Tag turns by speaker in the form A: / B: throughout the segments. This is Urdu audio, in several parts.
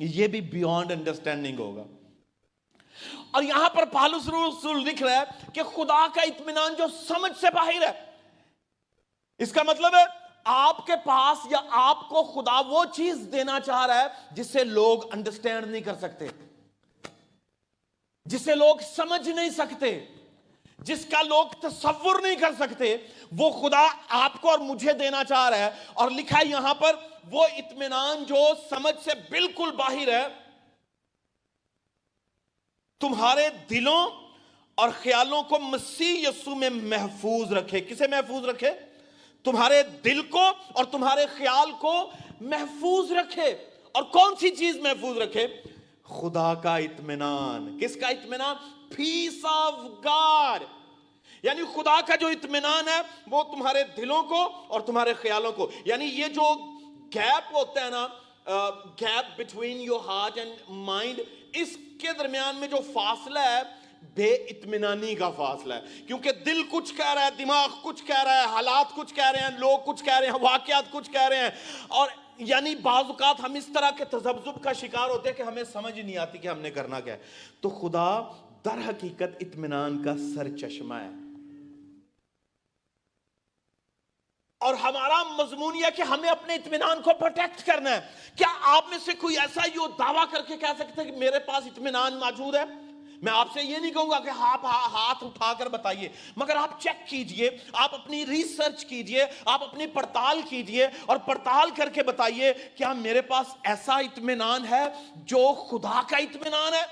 A: یہ بھی بیونڈ انڈرسٹینڈنگ ہوگا. اور یہاں پر پالوس رسول لکھ رہا ہے کہ خدا کا اطمینان جو سمجھ سے باہر ہے. اس کا مطلب ہے آپ کے پاس یا آپ کو خدا وہ چیز دینا چاہ رہا ہے جسے لوگ انڈرسٹینڈ نہیں کر سکتے, جسے لوگ سمجھ نہیں سکتے, جس کا لوگ تصور نہیں کر سکتے, وہ خدا آپ کو اور مجھے دینا چاہ رہا ہے. اور لکھا ہے یہاں پر وہ اطمینان جو سمجھ سے بالکل باہر ہے, تمہارے دلوں اور خیالوں کو مسیح یسوع میں محفوظ رکھے. کسے محفوظ رکھے؟ تمہارے دل کو اور تمہارے خیال کو محفوظ رکھے. اور کون سی چیز محفوظ رکھے؟ خدا کا اطمینان. کس کا اطمینان؟ پیس آف گاڈ. یعنی خدا کا جو اطمینان ہے وہ تمہارے دلوں کو اور تمہارے خیالوں کو, یعنی یہ جو گیپ ہوتا ہے نا, gap between your heart and mind, اس کے درمیان میں جو فاصلہ ہے بے اطمینانی کا فاصلہ ہے. کیونکہ دل کچھ کہہ رہا ہے, دماغ کچھ کہہ رہا ہے, حالات کچھ کہہ رہے ہیں, لوگ کچھ کہہ رہے ہیں, واقعات کچھ کہہ رہے ہیں, اور یعنی بعض اوقات ہم اس طرح کے تذبذب کا شکار ہوتے ہیں کہ ہمیں سمجھ نہیں آتی کہ ہم نے کرنا کیا ہے. تو خدا در حقیقت اطمینان کا سر چشمہ ہے. اور ہمارا مضمون یہ کہ ہمیں اپنے اطمینان کو پروٹیکٹ کرنا ہے. کیا آپ میں سے کوئی ایسا یہ دعویٰ کر کے کہہ سکتے ہیں کہ میرے پاس اطمینان موجود ہے؟ میں آپ سے یہ نہیں کہوں گا کہ آپ ہاتھ اٹھا کر بتائیے, مگر آپ چیک کیجئے, آپ اپنی ریسرچ کیجئے, آپ اپنی پڑتال کیجئے اور پڑتال کر کے بتائیے کیا میرے پاس ایسا اطمینان ہے جو خدا کا اطمینان ہے.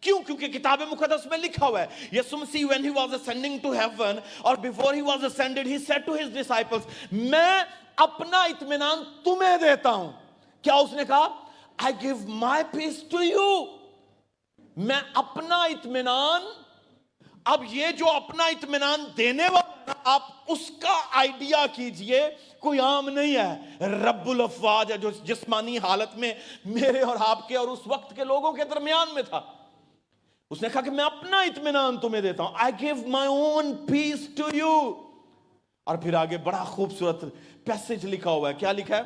A: کیوں؟ کیونکہ کتاب مقدس میں لکھا ہوا ہے یسوع مسیح when he was ascending to heaven or before he was ascended he said to his disciples, میں اپنا اطمینان تمہیں دیتا ہوں. کیا اس نے کہا؟ I give my peace to you. میں اپنا اطمینان, اب یہ جو اپنا اطمینان دینے والا آپ اس کا آئیڈیا کیجئے, کوئی عام نہیں ہے, رب الافواج ہے جو جسمانی حالت میں میرے اور آپ کے اور اس وقت کے لوگوں کے درمیان میں تھا. اس نے کہا کہ میں اپنا اطمینان تمہیں دیتا ہوں. I give my own peace to you. اور پھر آگے بڑا خوبصورت پیسج لکھا ہوا ہے. کیا لکھا ہے؟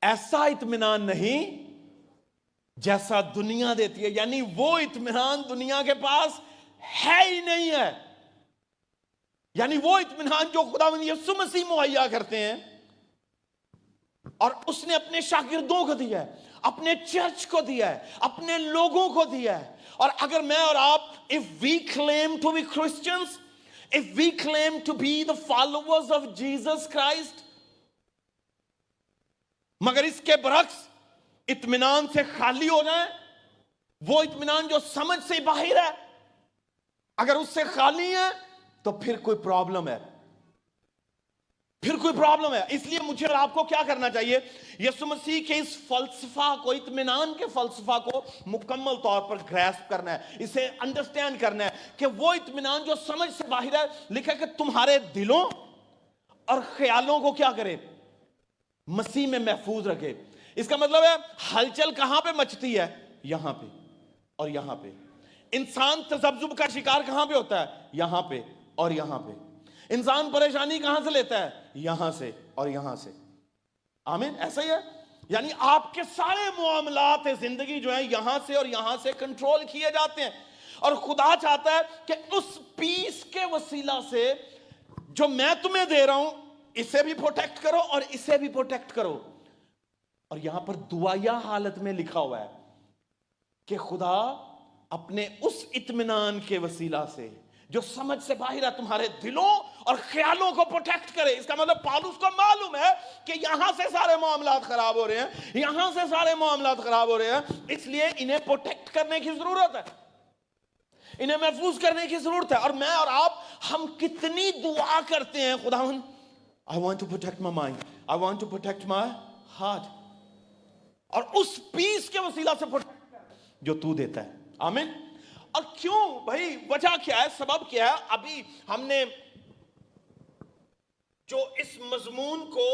A: ایسا اطمینان نہیں جیسا دنیا دیتی ہے. یعنی وہ اطمینان دنیا کے پاس ہے ہی نہیں ہے. یعنی وہ اطمینان جو خداوند یسوع مسیح مہیا کرتے ہیں اور اس نے اپنے شاگردوں کو دیا ہے, اپنے چرچ کو دیا ہے, اپنے لوگوں کو دیا ہے. اور اگر میں اور آپ, if we claim to be Christians, if we claim to be the followers of Jesus Christ, مگر اس کے برعکس اطمینان سے خالی ہو جائیں, وہ اطمینان جو سمجھ سے باہر ہے اگر اس سے خالی ہے تو پھر کوئی پرابلم ہے, پھر کوئی پرابلم ہے. اس لیے مجھے اور آپ کو کیا کرنا چاہیے؟ یسوع مسیح کے اس فلسفہ کو, اطمینان کے فلسفہ کو مکمل طور پر گریسپ کرنا ہے, اسے انڈرسٹینڈ کرنا ہے کہ وہ اطمینان جو سمجھ سے باہر ہے, لکھا کہ تمہارے دلوں اور خیالوں کو کیا کرے؟ مسیح میں محفوظ رکھے. اس کا مطلب ہے ہلچل کہاں پہ مچتی ہے؟ یہاں پہ اور یہاں پہ. انسان تذبذب کا شکار کہاں پہ ہوتا ہے؟ یہاں پہ اور یہاں پہ. انسان پریشانی کہاں سے لیتا ہے؟ یہاں سے اور یہاں سے. آمین. ایسا ہی ہے. یعنی آپ کے سارے معاملات زندگی جو ہیں یہاں سے اور یہاں سے کنٹرول کیے جاتے ہیں. اور خدا چاہتا ہے کہ اس پیس کے وسیلہ سے جو میں تمہیں دے رہا ہوں اسے بھی پروٹیکٹ کرو اور اسے بھی پروٹیکٹ کرو. اور یہاں پر دعائیہ حالت میں لکھا ہوا ہے کہ خدا اپنے اس اطمینان کے وسیلہ سے جو سمجھ سے باہر ہے تمہارے دلوں اور خیالوں کو پروٹیکٹ کرے. اس کا مطلب پالوس کو معلوم ہے کہ یہاں سے سارے معاملات خراب ہو رہے ہیں, یہاں سے سارے معاملات خراب ہو رہے ہیں, اس لیے انہیں پروٹیکٹ کرنے کی ضرورت ہے, انہیں محفوظ کرنے کی ضرورت ہے. اور میں اور آپ ہم کتنی دعا کرتے ہیں, خداوند I want to protect my mind, I want to protect my heart, اور اس پیس کے وسیلہ سے پروٹیکٹ جو تو دیتا ہے. آمین. اور کیوں بھائی؟ وجہ کیا ہے؟ سبب کیا ہے؟ ابھی ہم نے جو اس مضمون کو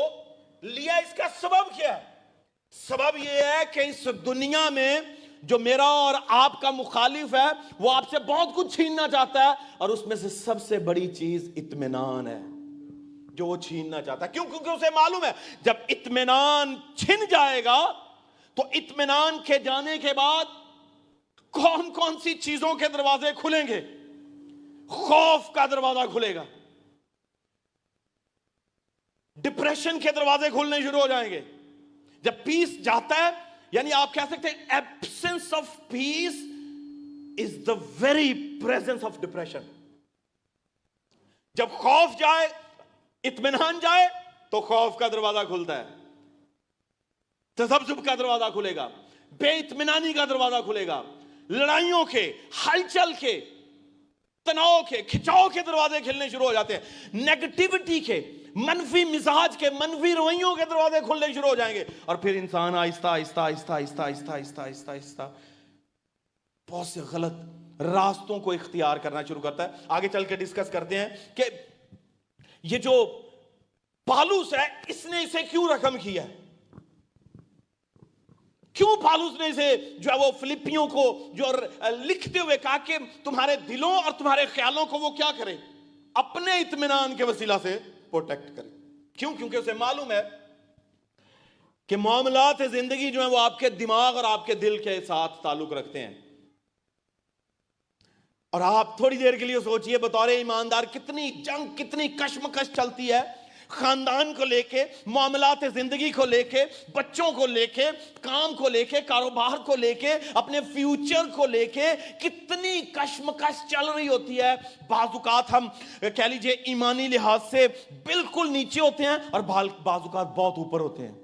A: لیا اس کا سبب کیا ہے؟ سبب یہ ہے کہ اس دنیا میں جو میرا اور آپ کا مخالف ہے وہ آپ سے بہت کچھ چھیننا چاہتا ہے, اور اس میں سے سب سے بڑی چیز اطمینان ہے جو وہ چھیننا چاہتا ہے. کیوں؟ کیونکہ اسے معلوم ہے جب اطمینان چھن جائے گا تو اطمینان کے جانے کے بعد کون کون سی چیزوں کے دروازے کھلیں گے؟ خوف کا دروازہ کھلے گا، ڈپریشن کے دروازے کھلنے شروع ہو جائیں گے. جب پیس جاتا ہے، یعنی آپ کہہ سکتے ہیں absence of piece is the very presence of depression. جب خوف جائے، اطمینان جائے تو خوف کا دروازہ کھلتا ہے، تذبذب کا دروازہ کھلے گا، بے اطمینانی کا دروازہ کھلے گا، لڑائیوں کے، ہلچل کے، تناؤ کے، کھچاؤ کے دروازے کھلنے شروع ہو جاتے ہیں، نیگیٹیوٹی کے، منفی مزاج کے، منفی رویوں کے دروازے کھلنے شروع ہو جائیں گے. اور پھر انسان آہستہ آہستہ آہستہ آہستہ آہستہ آہستہ آہستہ آہستہ بہت سے غلط راستوں کو اختیار کرنا شروع کرتا ہے. آگے چل کے ڈسکس کرتے ہیں کہ یہ جو پالوس ہے، اس نے اسے کیوں رقم کیا ہے، کیوں پالوس نے اسے جو ہے وہ فلپیوں کو جو لکھتے ہوئے کہا کہ تمہارے دلوں اور تمہارے خیالوں کو وہ کیا کرے، اپنے اطمینان کے وسیلہ سے پروٹیکٹ کرے. کیوں؟ کیونکہ اسے معلوم ہے کہ معاملات زندگی جو ہیں وہ آپ کے دماغ اور آپ کے دل کے ساتھ تعلق رکھتے ہیں. اور آپ تھوڑی دیر کے لیے سوچئے، بطور ایماندار کتنی جنگ، کتنی کشمکش چلتی ہے، خاندان کو لے کے، معاملات زندگی کو لے کے، بچوں کو لے کے، کام کو لے کے، کاروبار کو لے کے، اپنے فیوچر کو لے کے کتنی کشمکش چل رہی ہوتی ہے. بعض اوقات ہم کہہ لیجئے ایمانی لحاظ سے بالکل نیچے ہوتے ہیں اور بعض اوقات بہت اوپر ہوتے ہیں.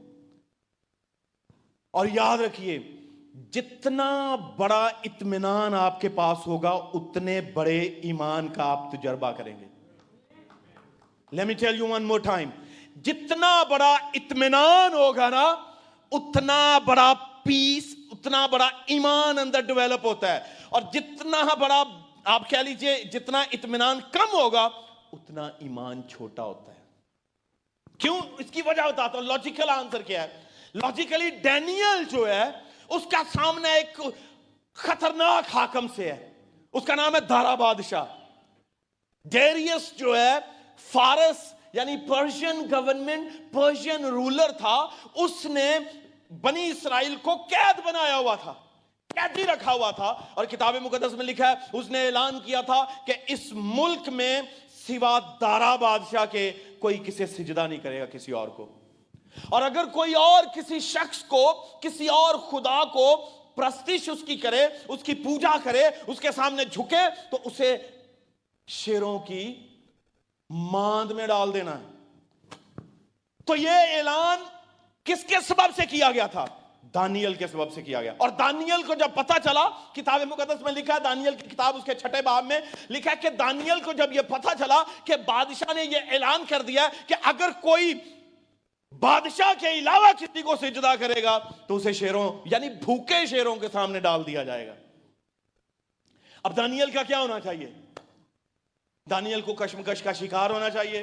A: اور یاد رکھیے، جتنا بڑا اطمینان آپ کے پاس ہوگا اتنے بڑے ایمان کا آپ تجربہ کریں گے. Let me tell you one more time. جتنا بڑا اطمینان ہوگا نا، اتنا بڑا پیس، اتنا بڑا ایمان اندر ڈیولپ ہوتا ہے. اور جتنا بڑا آپ کہہ لیجئے جتنا اطمینان کم ہوگا اتنا ایمان چھوٹا ہوتا ہے. کیوں؟ اس کی وجہ بتاتا ہوں. لاجیکل آنسر کیا ہے؟ لاجیکلی ڈینیل جو ہے اس کا سامنا ایک خطرناک حاکم سے ہے، اس کا نام ہے دارا بادشاہ. ڈیریس جو ہے فارس یعنی پرشین گورنمنٹ، پرشین رولر تھا، اس نے بنی اسرائیل کو قید بنایا ہوا تھا، قیدی رکھا ہوا تھا. اور کتاب مقدس میں لکھا ہے اس نے اعلان کیا تھا کہ اس ملک میں سوا دارا بادشاہ کے کوئی کسی سجدہ نہیں کرے گا کسی اور کو. اور اگر کوئی اور کسی شخص کو، کسی اور خدا کو پرستش اس کی کرے، اس کی پوجا کرے، اس کے سامنے جھکے، تو اسے شیروں کی ماند میں ڈال دینا ہے. تو یہ اعلان کس کے سبب سے کیا گیا تھا؟ دانیل کے سبب سے کیا گیا. اور دانیل کو جب پتا چلا، کتاب مقدس میں لکھا ہے، دانیل کی کتاب اس کے 6 باب میں لکھا ہے کہ دانیل کو جب یہ پتا چلا کہ بادشاہ نے یہ اعلان کر دیا کہ اگر کوئی بادشاہ کے علاوہ کسی کو سجدہ کرے گا تو اسے شیروں یعنی بھوکے شیروں کے سامنے ڈال دیا جائے گا. اب دانیل کا کیا ہونا چاہیے؟ دانیل کو کشمکش کا شکار ہونا چاہیے،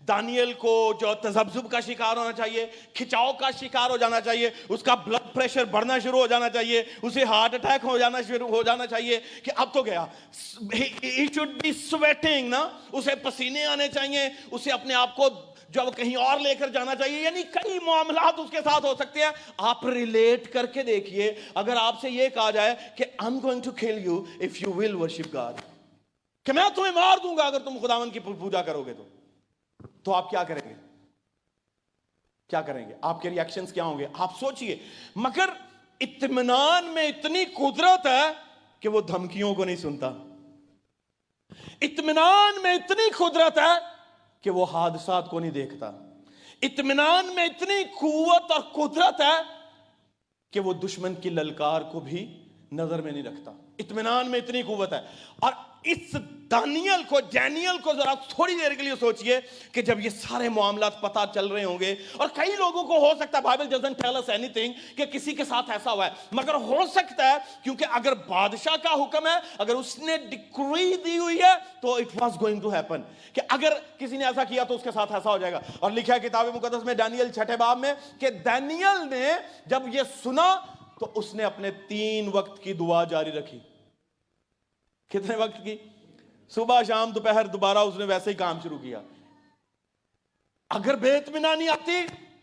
A: دانیل کو جو تذبذب کا شکار ہونا چاہیے، کھچاؤ کا شکار ہو جانا چاہیے، اس کا بلڈ پریشر بڑھنا شروع ہو جانا چاہیے، اسے ہارٹ اٹیک ہو جانا شروع ہو جانا چاہیے کہ اب تو گیا. he should be sweating نا، اسے پسینے آنے چاہیے، اسے اپنے آپ کو جو وہ کہیں اور لے کر جانا چاہیے. یعنی کئی معاملات اس کے ساتھ ہو سکتے ہیں. آپ ریلیٹ کر کے دیکھیے، اگر آپ سے یہ کہا جائے کہ I'm going to kill you if you will worship God، کہ میں تمہیں مار دوں گا اگر تم خداوند کی پوجا کرو گے، تو آپ کیا کریں گے؟ کیا کریں گے؟ آپ کے ریاکشنز کیا ہوں گے؟ آپ سوچئے. مگر اطمینان میں اتنی قدرت ہے کہ وہ دھمکیوں کو نہیں سنتا. اطمینان میں اتنی قدرت ہے کہ وہ حادثات کو نہیں دیکھتا. اطمینان میں اتنی قوت اور قدرت ہے کہ وہ دشمن کی للکار کو بھی نظر میں نہیں رکھتا. اطمینان میں اتنی قوت ہے. اور اس دانیل کو، ڈینیل کو ذرا تھوڑی دیر کے لیے سوچئے کہ جب یہ سارے معاملات پتہ چل رہے ہوں گے، اور کئی لوگوں کو ہو سکتا ہے Bible doesn't tell us anything کہ کسی کے ساتھ ایسا ہوا ہے، مگر ہو سکتا ہے کیونکہ اگر بادشاہ کا حکم ہے، اگر اس نے ڈکری دی ہوئی ہے تو it was going to happen کہ اگر کسی نے ایسا کیا تو اس کے ساتھ ایسا ہو جائے گا. اور لکھا ہے کتاب مقدس میں دانیل 6 باب میں کہ دانیل نے جب یہ سنا تو اس نے اپنے 3 وقت کی دعا جاری رکھی. کتنے وقت کی؟ صبح، شام، دوپہر، دوبارہ اس نے ویسے ہی کام شروع کیا. اگر بے اطمینانی آتی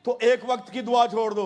A: تو 1 وقت کی دعا چھوڑ دو،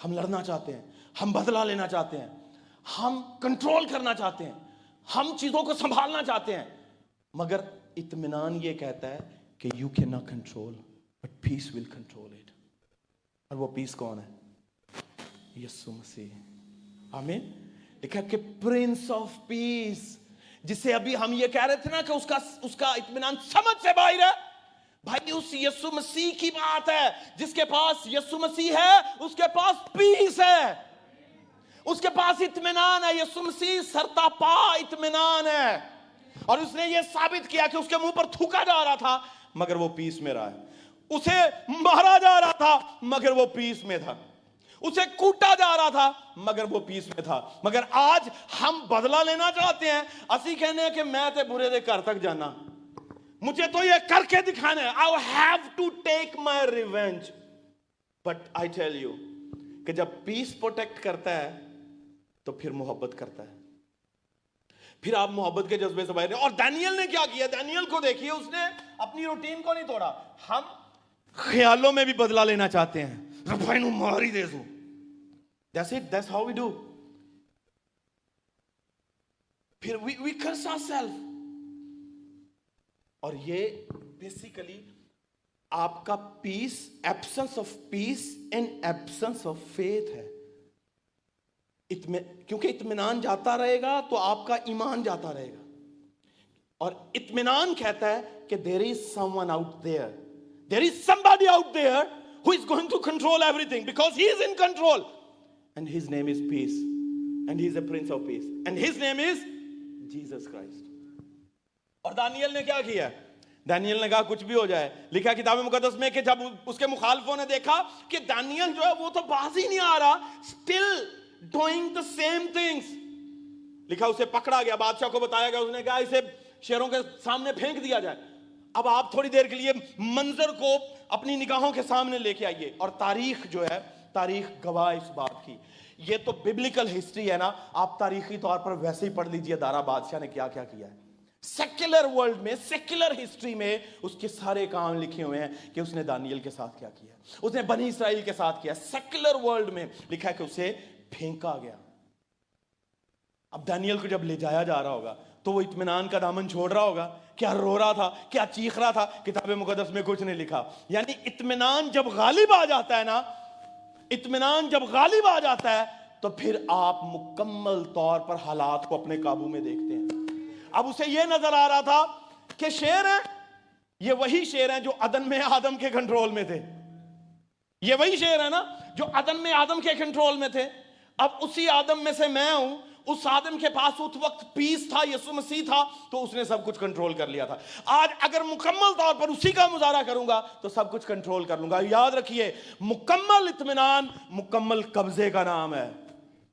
A: ہم لڑنا چاہتے ہیں, ہم بدلہ لینا چاہتے ہیں, ہم کنٹرول کرنا چاہتے ہیں, ہم چیزوں کو سنبھالنا چاہتے ہیں, مگر اطمینان یہ کہتا ہے کہ you can not control but peace will control it. اور وہ پیس کون ہے؟ یسوع مسیح. آمین. لکھا کہ پرنس آف پیس, جسے ابھی ہم یہ کہہ رہے تھے نا کہ اس کا اطمینان سمجھ سے باہر ہے. بھائی اس یسوع مسیح کی بات ہے. جس کے پاس یسوع مسیح ہے اس کے پاس پیس ہے, اس کے پاس اطمینان ہے. یسوع مسیح سرتا پا اطمینان ہے, اور اس نے یہ ثابت کیا کہ اس کے منہ پر تھوکا جا رہا تھا مگر وہ پیس میں رہا ہے. اسے مارا جا رہا تھا مگر وہ پیس میں تھا. اسے کوٹا جا رہا تھا مگر وہ پیس میں تھا. مگر آج ہم بدلہ لینا چاہتے ہیں. اسی کہنے ہیں کہ میں تے برے دے گھر تک جانا, مجھے تو یہ کر کے دکھانا ہے. I have to take my revenge. But I tell you کہ جب پیس پروٹیکٹ کرتا ہے تو پھر محبت کرتا ہے, پھر آپ محبت کے جذبے سے باہر. اور دانیل نے کیا کیا؟ دانیل کو دیکھیے, اس نے اپنی روٹین کو نہیں توڑا. ہم خیالوں میں بھی بدلہ لینا چاہتے ہیں, رفائی نو ماری دے دو. That's it, that's how we do. پھر we curse ourselves. اور یہ بیسیکلی آپ کا peace, absence of peace and absence of faith ہے. کیونکہ اطمینان جاتا رہے گا تو آپ کا ایمان جاتا رہے گا. اور اطمینان کہتا ہے کہ there is someone out there, there is somebody out there who is going to control everything because he is in control, and his name is peace, and he is a prince of peace, and his name is Jesus Christ. اور دانیل نے کیا کیا؟ دانیل نے کہا کچھ بھی ہو جائے. لکھا کتاب مقدس میں کہ جب اس کے مخالفوں نے دیکھا کہ دانیل جو ہے وہ تو باز ہی نہیں آ رہا, still doing the same things, لکھا اسے پکڑا گیا, بادشاہ کو بتایا گیا, اس نے کہا اسے شیروں کے سامنے پھینک دیا جائے. اب آپ تھوڑی دیر کے لیے منظر کو اپنی نگاہوں کے سامنے لے کے آئیے. اور تاریخ جو ہے, تاریخ گواہ اس بات کی. یہ تو بیبلیکل ہسٹری ہے نا, آپ تاریخی طور پر ویسے ہی پڑھ لیجئے دارا بادشاہ نے کیا کیا کیا ہے. سیکولر ورلڈ میں, سیکولر ہسٹری میں اس کے سارے کام لکھے ہوئے ہیں کہ اس نے دانیل کے ساتھ کیا کیا, اس نے بنی اسرائیل کے ساتھ کیا. سیکولر ورلڈ میں لکھا ہے کہ اسے پھینکا گیا. اب دانیل کو جب لے جایا جا رہا ہوگا تو وہ اطمینان کا دامن چھوڑ رہا ہوگا, کیا رو رہا تھا, کیا چیخ رہا تھا؟ کتاب مقدس میں کچھ نہیں لکھا. یعنی اطمینان جب غالب آ جاتا ہے نا, اطمینان جب غالب آ جاتا ہے تو پھر آپ مکمل طور پر حالات کو اپنے قابو میں دیکھتے ہیں. اب اسے یہ نظر آ رہا تھا کہ شیر ہیں, یہ وہی شیر ہیں جو عدن میں آدم کے کنٹرول میں تھے. یہ وہی شیر ہے نا جو عدن میں آدم کے کنٹرول میں تھے. اب اسی آدم میں سے میں ہوں. اس آدم کے پاس اس وقت پیس تھا, یسوع مسیح تھا, تو اس نے سب کچھ کنٹرول کر لیا تھا. آج اگر مکمل طور پر اسی کا مظاہرہ کروں گا تو سب کچھ کنٹرول کر لوں گا. یاد رکھیے, مکمل اطمینان مکمل قبضے کا نام ہے.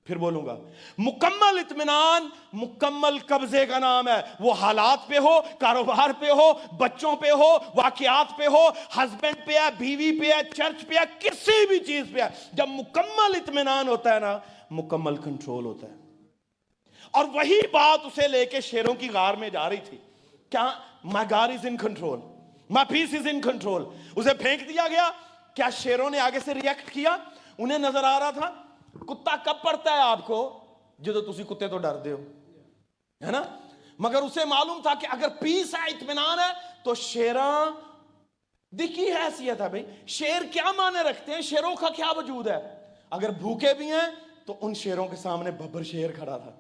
A: پھر بولوں گا, مکمل اطمینان مکمل قبضے کا نام ہے. وہ حالات پہ ہو, کاروبار پہ ہو, بچوں پہ ہو, واقعات پہ ہو, ہسبینڈ پہ ہے, بیوی پہ ہے, چرچ پہ ہے, کسی بھی چیز پہ ہے. جب مکمل اطمینان ہوتا ہے نا, مکمل کنٹرول ہوتا ہے. اور وہی بات اسے لے کے شیروں کی غار میں جا رہی تھی. کیا my God is in control, my peace is in control. اسے پھینک دیا گیا. کیا شیروں نے آگے سے ریئیکٹ کیا؟ انہیں نظر آ رہا تھا کتا کب پڑتا ہے آپ کو جدو تسی کتے تو ڈر دے ہو, ہے نا. مگر اسے معلوم تھا کہ اگر پیس ہے, اطمینان ہے, تو شیراں دیکھی حیثیت ہے. بھائی شیر کیا معنی رکھتے ہیں, شیروں کا کیا وجود ہے؟ اگر بھوکے بھی ہیں تو ان شیروں کے سامنے ببر شیر کھڑا تھا.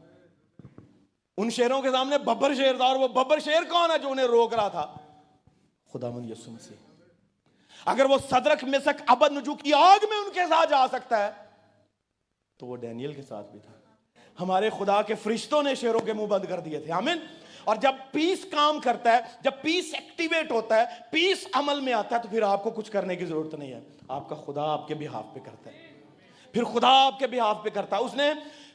A: ان شیروں کے سامنے ببر شیر تھا. اور وہ ببر شیر کون ہے جو انہیں روک رہا تھا؟ خداوند یسوع مسیح. اگر وہ صدرک مسک ابدنجو کی آگ میں ان کے ساتھ جا سکتا ہے تو وہ ڈینیل کے ساتھ بھی تھا. ہمارے خدا کے فرشتوں نے شیروں کے منہ بند کر دیے تھے. آمین. اور جب پیس کام کرتا ہے, جب پیس ایکٹیویٹ ہوتا ہے, پیس عمل میں آتا ہے, تو پھر آپ کو کچھ کرنے کی ضرورت نہیں ہے. آپ کا خدا آپ کے بہاف پہ کرتا ہے. پھر خدا آپ کے بہاف پہ کرتا ہے. اس نے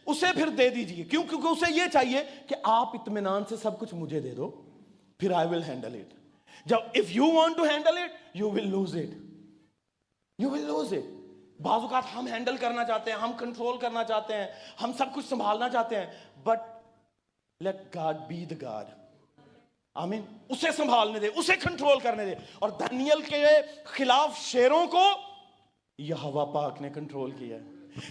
A: اسے پھر دے دیجئے. کیوں؟ کیونکہ اسے یہ چاہیے کہ آپ اطمینان سے سب کچھ مجھے دے دو, پھر I will handle it. جب if you want to handle it, you will lose it. You will lose it. بعض اوقات ہم ہینڈل کرنا چاہتے ہیں, ہم کنٹرول کرنا چاہتے ہیں, ہم سب کچھ سنبھالنا چاہتے ہیں, but let God be the God. آمین. اسے سنبھالنے دے, اسے کنٹرول کرنے دے. اور دانیل کے خلاف شیروں کو یہوہ پاک نے کنٹرول کیا ہے.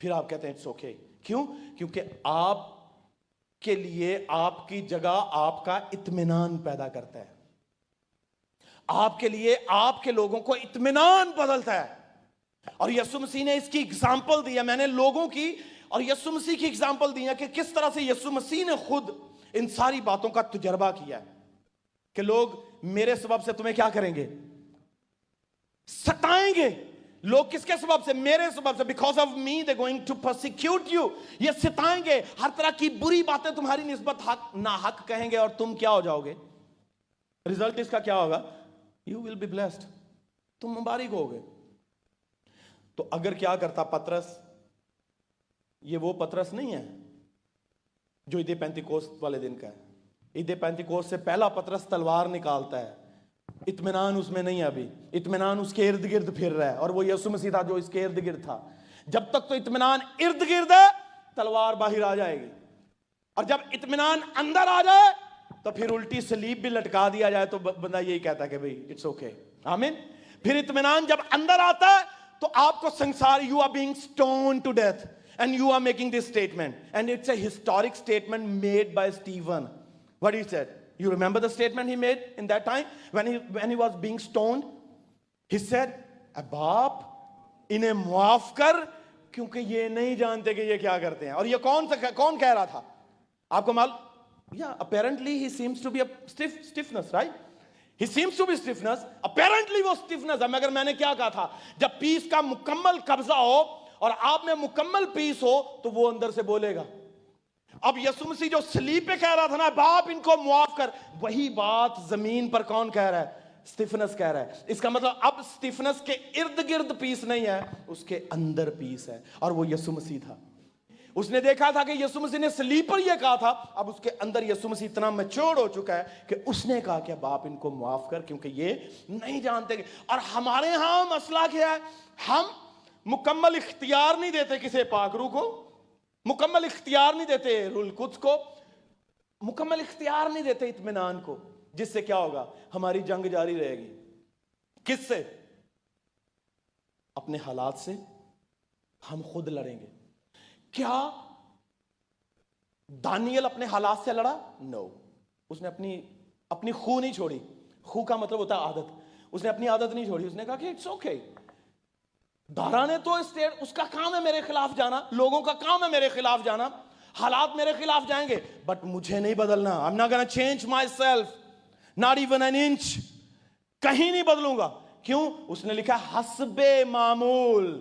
A: پھر آپ کہتے ہیں اٹس اوکے. کیوں؟ کیونکہ آپ کے لیے آپ کی جگہ آپ کا اطمینان پیدا کرتا ہے. آپ کے لیے آپ کے لوگوں کو اطمینان بدلتا ہے. اور یسوع مسیح نے اس کی اگزامپل دی ہے. میں نے لوگوں کی اور یسوع مسیح کی اگزامپل دی ہے کہ کس طرح سے یسوع مسیح نے خود ان ساری باتوں کا تجربہ کیا ہے کہ لوگ میرے سبب سے تمہیں کیا کریں گے؟ ستائیں گے. لوگ کس کے سبب سے؟ میرے سبب سے. Because of me they going to persecute you. یہ ستائیں گے, ہر طرح کی بری باتیں تمہاری نسبت حق ناحق کہیں گے, اور تم کیا ہو جاؤ گے؟ رزلٹ اس کا کیا ہوگا؟ You will be blessed. تم مبارک ہوگے. تو اگر کیا کرتا پترس, یہ وہ پترس نہیں ہے جو عید پینتیکوست والے دن کا ہے. عید پینتیکوست سے پہلا پترس تلوار نکالتا ہے. اطمینان اس میں نہیں ہے ابھی. اطمینان اس کے ارد گرد پھر رہا ہے, اور وہ یسوع مسیح تھا جو اس کے ارد گرد تھا. جب تک تو اطمینان ارد گرد ہے, تلوار باہر آ جائے گی. اور جب اطمینان اندر آ جائے تو پھر الٹی سلیب بھی لٹکا دیا جائے تو بندہ یہی کہتا ہے کہ بھئی اٹس اوکے. آمین. پھر اطمینان جب اندر آتا ہے تو آپ کو سنسار, you are being stoned to death and you are making this statement, and it's a historic statement made by Stephen. What he said? You remember the statement he made in that time when he was being stoned? He said, اے باپ انہیں معاف کر کیونکہ یہ نہیں جانتے کہ یہ کیا کرتے ہیں. اور یہ کون کہہ رہا تھا آپ کو معلوم؟ Yeah, apparently he seems to be a stiffness, right? He seems to be stiffness. Apparently وہ stiffness ہے. مگر میں نے کیا کہا تھا, جب پیس کا مکمل قبضہ ہو اور آپ میں مکمل پیس ہو تو وہ اندر سے بولے گا. اب یسوع مسیح جو صلیب پہ کہہ رہا تھا نا, باپ ان کو معاف کر, وہی بات زمین پر کون کہہ رہا ہے؟ اسٹیفنس کہہ رہا ہے. اس کا مطلب اب اسٹیفنس کے ارد گرد پیس نہیں ہے, اس کے اندر پیس ہے, اور وہ یسوع مسیح تھا. اس نے دیکھا تھا کہ یسوع مسیح نے صلیب پر یہ کہا تھا, اب اس کے اندر یسوع مسیح اتنا میچور ہو چکا ہے کہ اس نے کہا کہ باپ ان کو معاف کر کیونکہ یہ نہیں جانتے. اور ہمارے ہاں مسئلہ کیا ہے؟ ہم مکمل اختیار نہیں دیتے کسی پاک روح کو, مکمل اختیار نہیں دیتے روح القدس کو, مکمل اختیار نہیں دیتے اطمینان کو, جس سے کیا ہوگا؟ ہماری جنگ جاری رہے گی. کس سے؟ اپنے حالات سے. ہم خود لڑیں گے. کیا دانیل اپنے حالات سے لڑا؟ نو. اس نے اپنی خو نہیں چھوڑی. خو کا مطلب ہوتا ہے عادت. اس نے اپنی عادت نہیں چھوڑی. اس نے کہا کہ اٹس اوکے. دارا نے تو اس کا کام ہے میرے خلاف جانا, لوگوں کا کام ہے میرے خلاف جانا, حالات میرے خلاف جائیں گے, بٹ مجھے نہیں بدلنا. I'm not gonna change myself, not even an inch. کہیں نہیں بدلوں گا. کیوں؟ اس نے لکھا حسب معمول.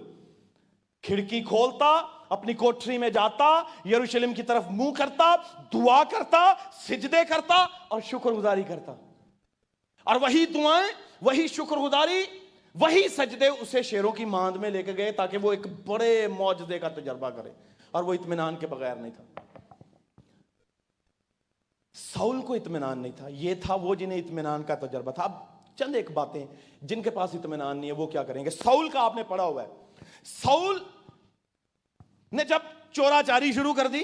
A: کھڑکی کھولتا, اپنی کوٹری میں جاتا, یروشلم کی طرف منہ کرتا, دعا کرتا, سجدے کرتا اور شکر گزاری کرتا. اور وہی دعائیں, وہی شکر گزاری, وہی سجدے اسے شیروں کی ماند میں لے کے گئے تاکہ وہ ایک بڑے معجزے کا تجربہ کرے. اور وہ اطمینان کے بغیر نہیں تھا. ساؤل کو اطمینان نہیں تھا. یہ تھا وہ جنہیں اطمینان کا تجربہ تھا. اب چند ایک باتیں, جن کے پاس اطمینان نہیں ہے وہ کیا کریں گے. ساؤل کا آپ نے پڑھا ہوا ہے. ساؤل نے جب چورا چاری شروع کر دی,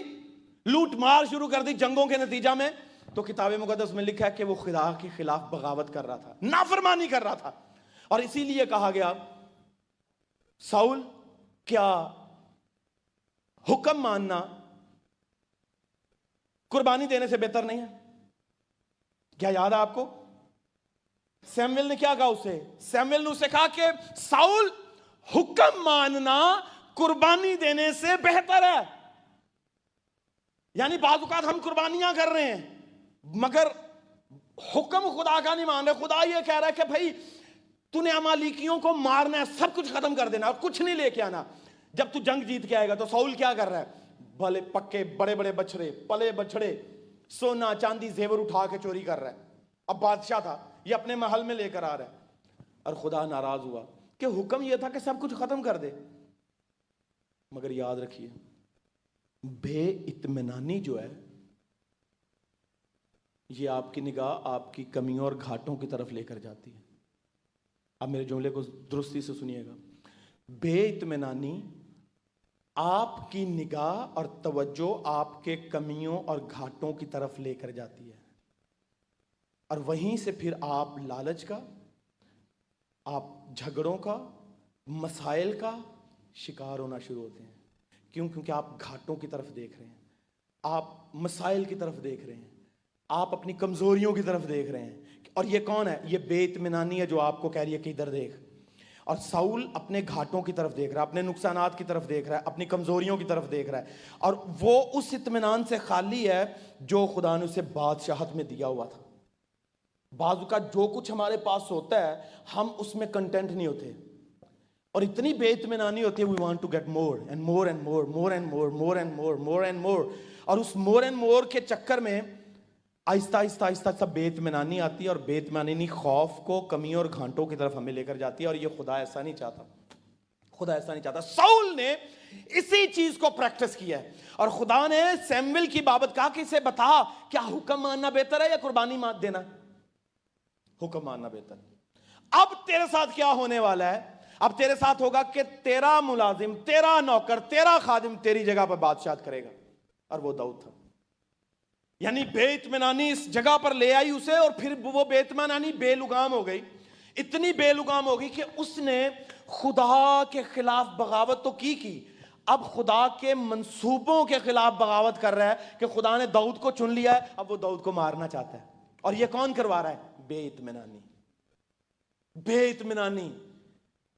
A: لوٹ مار شروع کر دی جنگوں کے نتیجہ میں, تو کتاب مقدس میں لکھا ہے کہ وہ خدا کے خلاف بغاوت کر رہا تھا, نافرمانی کر رہا تھا. اور اسی لیے کہا گیا, ساؤل کیا حکم ماننا قربانی دینے سے بہتر نہیں ہے؟ کیا یاد ہے آپ کو سیمویل نے کیا کہا اسے؟ سیمویل نے اسے کہا کہ ساؤل حکم ماننا قربانی دینے سے بہتر ہے. یعنی بعض اوقات ہم قربانیاں کر رہے ہیں مگر حکم خدا کا نہیں مان رہے. خدا یہ کہہ رہا ہے کہ بھائی تو نے امالیکیوں کو مارنا ہے, سب کچھ ختم کر دینا, کچھ نہیں لے کے آنا. جب تو جنگ جیت کے آئے گا تو ساؤل کیا کر رہا ہے؟ بھلے پکے بڑے بڑے بچڑے, پلے بچڑے, سونا چاندی زیور اٹھا کے چوری کر رہا ہے. اب بادشاہ تھا, یہ اپنے محل میں لے کر آ رہا ہے. اور خدا ناراض ہوا کہ حکم یہ تھا کہ سب کچھ ختم کر دے. مگر یاد رکھیے, بے اطمینانی جو ہے یہ آپ کی نگاہ آپ کی کمیوں اور گھاٹوں کی طرف لے کر جاتی ہے. اب میرے جملے کو درستی سے سنیے گا. بے اطمینانی آپ کی نگاہ اور توجہ آپ کے کمیوں اور گھاٹوں کی طرف لے کر جاتی ہے, اور وہیں سے پھر آپ لالچ کا, آپ جھگڑوں کا, مسائل کا شکار ہونا شروع ہوتے ہیں. کیوں؟ کیونکہ آپ گھاٹوں کی طرف دیکھ رہے ہیں، آپ مسائل کی طرف دیکھ رہے ہیں، آپ اپنی کمزوریوں کی طرف دیکھ رہے ہیں. اور یہ کون ہے؟ یہ بے اطمینانی ہے جو آپ کو کہہ رہی ہے کہ ادھر دیکھ. اور ساؤل اپنے گھاٹوں کی طرف دیکھ رہا ہے، اپنے نقصانات کی طرف دیکھ رہا ہے، اپنی کمزوریوں کی طرف دیکھ رہا ہے، اور وہ اس اطمینان سے خالی ہے جو خدا نے اسے بادشاہت میں دیا ہوا تھا. بعض اوقات جو کچھ ہمارے پاس ہوتا ہے ہم اس میں کنٹینٹ نہیں ہوتے، اور اتنی بے اطمینانی ہوتی ہے we want to get more and more and more, more and more, more and more, more and more. اور اس مور اینڈ مور کے چکر میں آہستہ آہستہ آہستہ آہستہ بے اطمینانی آتی ہے، اور بے اطمینانی خوف کو، کمیوں اور گھانٹوں کی طرف ہمیں لے کر جاتی ہے، اور یہ خدا ایسا نہیں چاہتا. خدا ایسا نہیں چاہتا. ساؤل نے اسی چیز کو پریکٹس کیا ہے، اور خدا نے سیمویل کی بابت کہا کہ اسے بتا کیا حکم ماننا بہتر ہے یا قربانی دینا؟ حکم ماننا بہتر. اب تیرے ساتھ کیا ہونے والا ہے؟ اب تیرے ساتھ ہوگا کہ تیرا ملازم، تیرا نوکر، تیرا خادم تیری جگہ پر بادشاہت کرے گا، اور وہ داؤد تھا. یعنی بے اطمینانی اس جگہ پر لے آئی اسے، اور پھر وہ بے اطمینانی بے لگام ہو گئی. اتنی بے لگام ہو گئی کہ اس نے خدا کے خلاف بغاوت تو کی، اب خدا کے منصوبوں کے خلاف بغاوت کر رہا ہے کہ خدا نے داؤد کو چن لیا ہے، اب وہ داؤد کو مارنا چاہتا ہے. اور یہ کون کروا رہا ہے؟ بے اطمینانی. بے اطمینانی.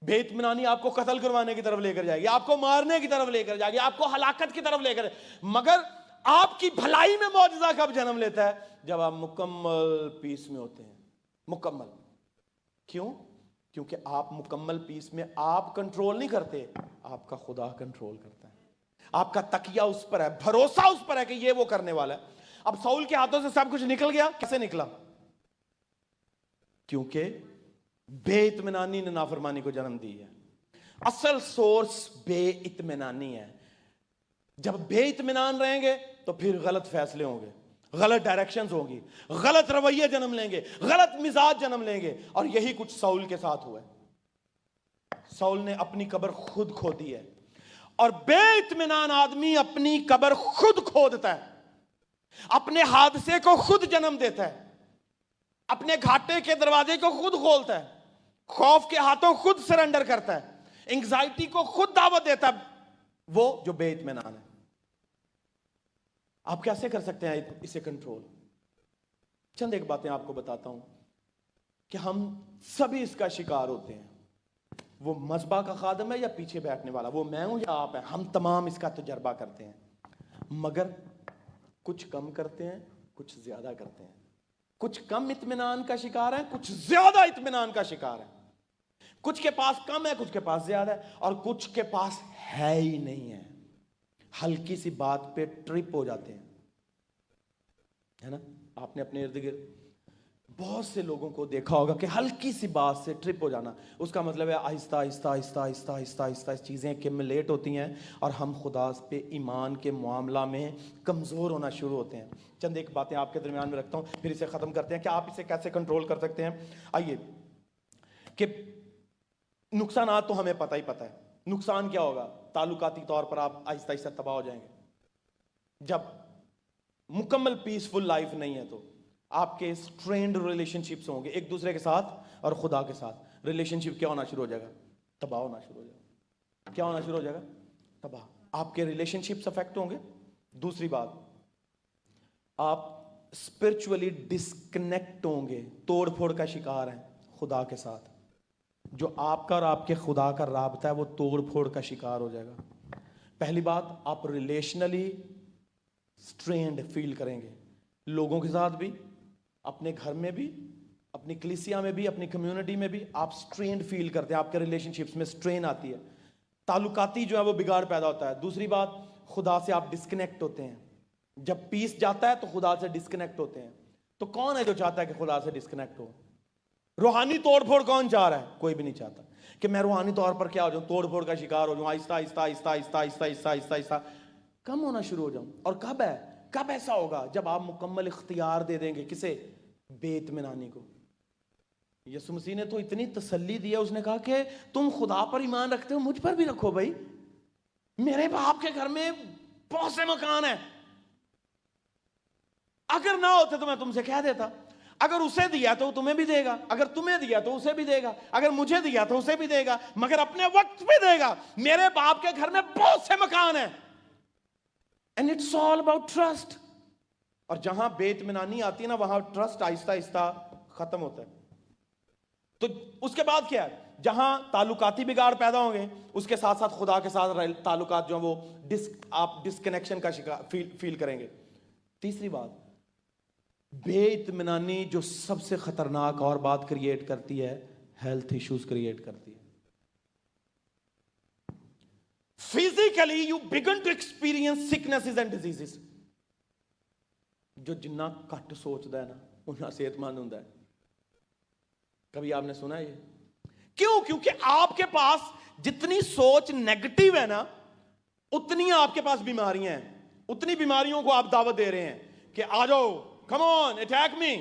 A: بے اطمینانی آپ کو قتل کروانے کی طرف لے کر جائے گی، آپ کو مارنے کی طرف لے کر جائے گی، آپ کو ہلاکت کی طرف لے کر. مگر آپ کی بھلائی میں معجزہ کب جنم لیتا ہے؟ جب آپ مکمل پیس میں ہوتے ہیں. مکمل. کیوں؟ کیونکہ آپ مکمل پیس میں آپ کنٹرول نہیں کرتے، آپ کا خدا کنٹرول کرتا ہے. آپ کا تکیہ اس پر ہے، بھروسہ اس پر ہے کہ یہ وہ کرنے والا ہے. اب ساؤل کے ہاتھوں سے سب کچھ نکل گیا. کیسے نکلا؟ کیونکہ بے اطمینانی نے نافرمانی کو جنم دی ہے. اصل سورس بے اطمینانی ہے. جب بے اطمینان رہیں گے تو پھر غلط فیصلے ہوں گے، غلط ڈائریکشنز ہوں گی، غلط رویے جنم لیں گے، غلط مزاج جنم لیں گے. اور یہی کچھ ساؤل کے ساتھ ہوا ہے. ساؤل نے اپنی قبر خود کھودی ہے، اور بے اطمینان آدمی اپنی قبر خود کھودتا ہے، اپنے حادثے کو خود جنم دیتا ہے، اپنے گھاٹے کے دروازے کو خود کھولتا ہے، خوف کے ہاتھوں خود سرنڈر کرتا ہے، انگزائٹی کو خود دعوت دیتا ہے. وہ جو بے اطمینان ہے. آپ کیسے کر سکتے ہیں اسے کنٹرول؟ چند ایک باتیں آپ کو بتاتا ہوں کہ ہم سبھی اس کا شکار ہوتے ہیں. وہ مذبح کا خادم ہے یا پیچھے بیٹھنے والا، وہ میں ہوں یا آپ ہیں، ہم تمام اس کا تجربہ کرتے ہیں. مگر کچھ کم کرتے ہیں، کچھ زیادہ کرتے ہیں. کچھ کم اطمینان کا شکار ہیں، کچھ زیادہ اطمینان کا شکار ہیں. کچھ کے پاس کم ہے، کچھ کے پاس زیادہ ہے، اور کچھ کے پاس ہے ہی نہیں ہے. ہلکی سی بات پہ ٹرپ ہو جاتے ہیں، ہے نا؟ آپ نے اپنے ارد گرد بہت سے لوگوں کو دیکھا ہوگا کہ ہلکی سی بات سے ٹرپ ہو جانا، اس کا مطلب ہے آہستہ آہستہ آہستہ آہستہ آہستہ آہستہ چیزیں ایکیومولیٹ ہوتی ہیں، اور ہم خدا پہ ایمان کے معاملہ میں کمزور ہونا شروع ہوتے ہیں. چند ایک باتیں آپ کے درمیان میں رکھتا ہوں، پھر اسے ختم کرتے ہیں کہ آپ اسے کیسے کنٹرول کر سکتے ہیں. آئیے کہ نقصانات تو ہمیں پتہ ہی پتہ ہے. نقصان کیا ہوگا؟ تعلقاتی طور پر آپ آہستہ آہستہ تباہ ہو جائیں گے. جب مکمل پیسفل لائف نہیں ہے تو آپ کے سٹرینڈ ریلیشن شپس ہوں گے ایک دوسرے کے ساتھ اور خدا کے ساتھ. ریلیشن شپ کیا ہونا شروع ہو جائے گا؟ تباہ ہونا شروع ہو جائے گا. کیا ہونا شروع ہو جائے گا؟ تباہ. آپ کے ریلیشن شپس افیکٹ ہوں گے. دوسری بات، آپ اسپرچولی ڈسکنیکٹ ہوں گے، توڑ پھوڑ کا شکار ہیں خدا کے ساتھ. جو آپ کا اور آپ کے خدا کا رابطہ ہے وہ توڑ پھوڑ کا شکار ہو جائے گا. پہلی بات، آپ ریلیشنلی سٹرینڈ فیل کریں گے، لوگوں کے ساتھ بھی، اپنے گھر میں بھی، اپنی کلیسیا میں بھی، اپنی کمیونٹی میں بھی آپ سٹرینڈ فیل کرتے ہیں. آپ کے ریلیشن شپس میں سٹرین آتی ہے، تعلقاتی جو ہے وہ بگاڑ پیدا ہوتا ہے. دوسری بات، خدا سے آپ ڈسکنیکٹ ہوتے ہیں. جب پیس جاتا ہے تو خدا سے ڈسکنیکٹ ہوتے ہیں. تو کون ہے جو چاہتا ہے کہ خدا سے ڈسکنیکٹ ہو؟ روحانی توڑ پھوڑ کون چاہ رہا ہے؟ کوئی بھی نہیں چاہتا کہ میں روحانی طور پر کیا ہو جاؤں، توڑ پھوڑ کا شکار ہو جاؤں، آہستہ آہستہ آہستہ آہستہ آہستہ آہستہ آہستہ آہستہ کم ہونا شروع ہو جاؤں. اور کب ایسا ہوگا؟ جب آپ مکمل اختیار دے دیں گے. کسے؟ بے اطمینانی کو. یسوع مسیح نے تو اتنی تسلی دی ہے، اس نے کہا کہ تم خدا پر ایمان رکھتے ہو، مجھ پر بھی رکھو بھائی. میرے باپ کے گھر میں بہت سے مکان ہیں، اگر نہ ہوتے تو میں تم سے کہہ دیتا. اگر اسے دیا تو تمہیں بھی دے گا، اگر تمہیں دیا تو اسے بھی دے گا، اگر مجھے دیا تو اسے بھی دے گا، مگر اپنے وقت پہ دے گا. میرے باپ کے گھر میں بہت سے مکان ہیں. And it's all about trust. اور جہاں بے اطمینانی آتی ہے نا وہاں ٹرسٹ آہستہ آہستہ ختم ہوتا ہے. تو اس کے بعد کیا ہے؟ جہاں تعلقاتی بگاڑ پیدا ہوں گے اس کے ساتھ ساتھ خدا کے ساتھ تعلقات جو ہیں وہ آپ ڈسکنیکشن کا فیل کریں گے. تیسری بات، بے اطمینانی جو سب سے خطرناک اور بات کریٹ کرتی ہے، ہیلتھ ایشوز کریٹ کرتی ہے. Physically you begin to experience sicknesses and diseases. جو جنہ کٹ سوچتا ہے نا اتنا صحت مند ہوتا ہے. کبھی آپ نے سنا ہے یہ؟ کیوں؟ کیونکہ آپ کے پاس جتنی سوچ نیگیٹو ہے نا اتنی آپ کے پاس بیماریاں ہیں. اتنی بیماریوں کو آپ دعوت دے رہے ہیں کہ آ جاؤ، کم آن اٹیک می.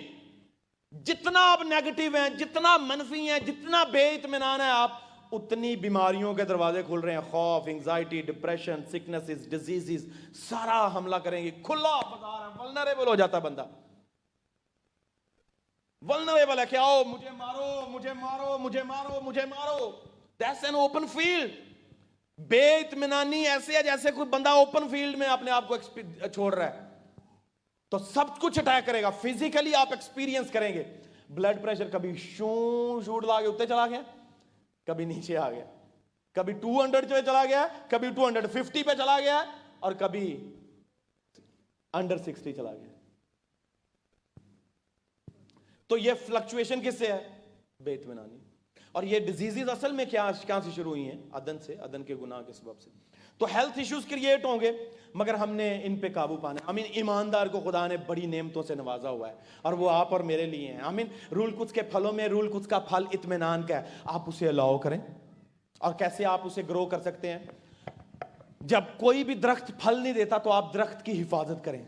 A: جتنا آپ نیگیٹو ہیں، جتنا منفی ہیں، جتنا بے اطمینان ہے آپ، اتنی بیماریوں کے دروازے کھل رہے ہیں. خوف، انگزائٹی، ڈپریشن، سکنسز، ڈیزیزز سارا حملہ کریں گے. کھلا بازار ہے، ولنریبل ہو جاتا ہے بندہ. ولنریبل ہے کہ آؤ مجھے مارو، مجھے مارو، مجھے مارو، مجھے مارو. That's an open field. بے اطمینانی ایسے ہے جیسے کوئی بندہ اوپن فیلڈ میں اپنے آپ کو چھوڑ رہا ہے. تو سب کچھ اٹیک کرے گا. فزیکلی آپ ایکسپیرینس کریں گے. بلڈ پریشر کبھی شوٹ لا کے اوپر چلا گیا، کبھی نیچے آ گیا، کبھی 200 پہ چلا گیا، کبھی 250 پہ چلا گیا، اور کبھی انڈر 60 چلا گیا. تو یہ فلکچویشن کس سے ہے؟ بے اطمینانی. اور یہ ڈیزیزز اصل میں کیا سے شروع ہوئی ہیں؟ عدن سے، عدن کے گناہ کے سبب سے. تو ہیلتھ ایشوز کریٹ ہوں گے مگر ہم نے ان پہ قابو پانا ہے. آمین. ایماندار کو خدا نے بڑی نعمتوں سے نوازا ہوا ہے اور وہ آپ اور میرے لیے ہیں. آمین. رول قدس کے پھلوں میں رول قدس کا پھل اطمینان کا ہے. آپ اسے الاؤ کریں. اور کیسے آپ اسے گرو کر سکتے ہیں؟ جب کوئی بھی درخت پھل نہیں دیتا تو آپ درخت کی حفاظت کریں.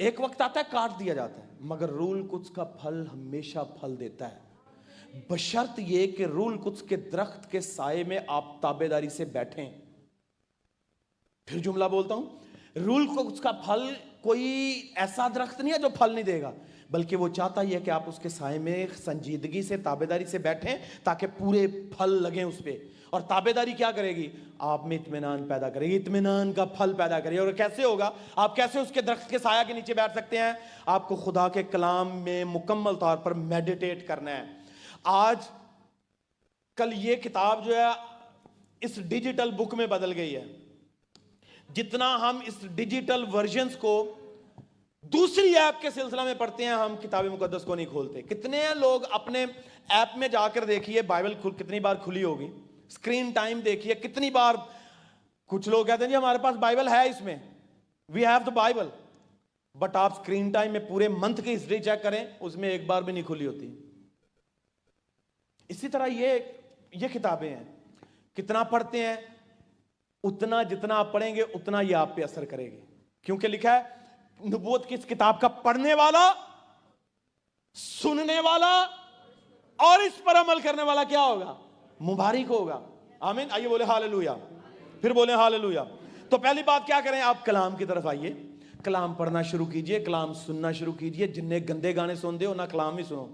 A: ایک وقت آتا ہے کاٹ دیا جاتا ہے، مگر رول قدس کا پھل ہمیشہ پھل دیتا ہے، بشرط یہ کہ رول قدس کے درخت کے سائے میں آپ تابعداری سے بیٹھیں. پھر جملہ بولتا ہوں، رول قدس کا پھل کوئی ایسا درخت نہیں ہے جو پھل نہیں دے گا، بلکہ وہ چاہتا ہی ہے کہ آپ اس کے سائے میں سنجیدگی سے تابعداری سے بیٹھیں تاکہ پورے پھل لگیں اس پہ. اور تابعداری کیا کرے گی؟ آپ میں اطمینان پیدا کرے گی، اطمینان کا پھل پیدا کرے گی. اور کیسے ہوگا؟ آپ کیسے اس کے درخت کے سایہ کے نیچے بیٹھ سکتے ہیں؟ آپ کو خدا کے کلام میں مکمل طور پر میڈیٹیٹ کرنا ہے. آج کل یہ کتاب جو ہے اس ڈیجیٹل بک میں بدل گئی ہے. جتنا ہم اس ڈیجیٹل ورژنز کو دوسری ایپ کے سلسلہ میں پڑھتے ہیں، ہم کتاب مقدس کو نہیں کھولتے. کتنے لوگ اپنے ایپ میں جا کر دیکھیے بائبل کتنی بار کھلی ہوگی. اسکرین ٹائم دیکھیے کتنی بار. کچھ لوگ کہتے ہیں جی ہمارے پاس بائبل ہے، اس میں we have the Bible, but آپ اسکرین ٹائم میں پورے منتھ کی ہسٹری چیک کریں، اس میں ایک بار بھی نہیں کھلی ہوتی. اسی طرح یہ کتابیں ہیں، کتنا پڑھتے ہیں؟ اتنا جتنا آپ پڑھیں گے اتنا یہ آپ پہ اثر کرے گی. کیونکہ لکھا ہے نبوت کی اس کتاب کا پڑھنے والا، سننے والا اور اس پر عمل کرنے والا کیا ہوگا؟ مبارک ہوگا. آمین. آئیے بولے ہاللویہ. پھر بولے ہاللویہ. تو پہلی بات کیا کریں؟ آپ کلام کی طرف آئیے، کلام پڑھنا شروع کیجئے، کلام سننا شروع کیجئے. جنہیں گندے گانے سنتے ہو نہ کلام ہی سنو.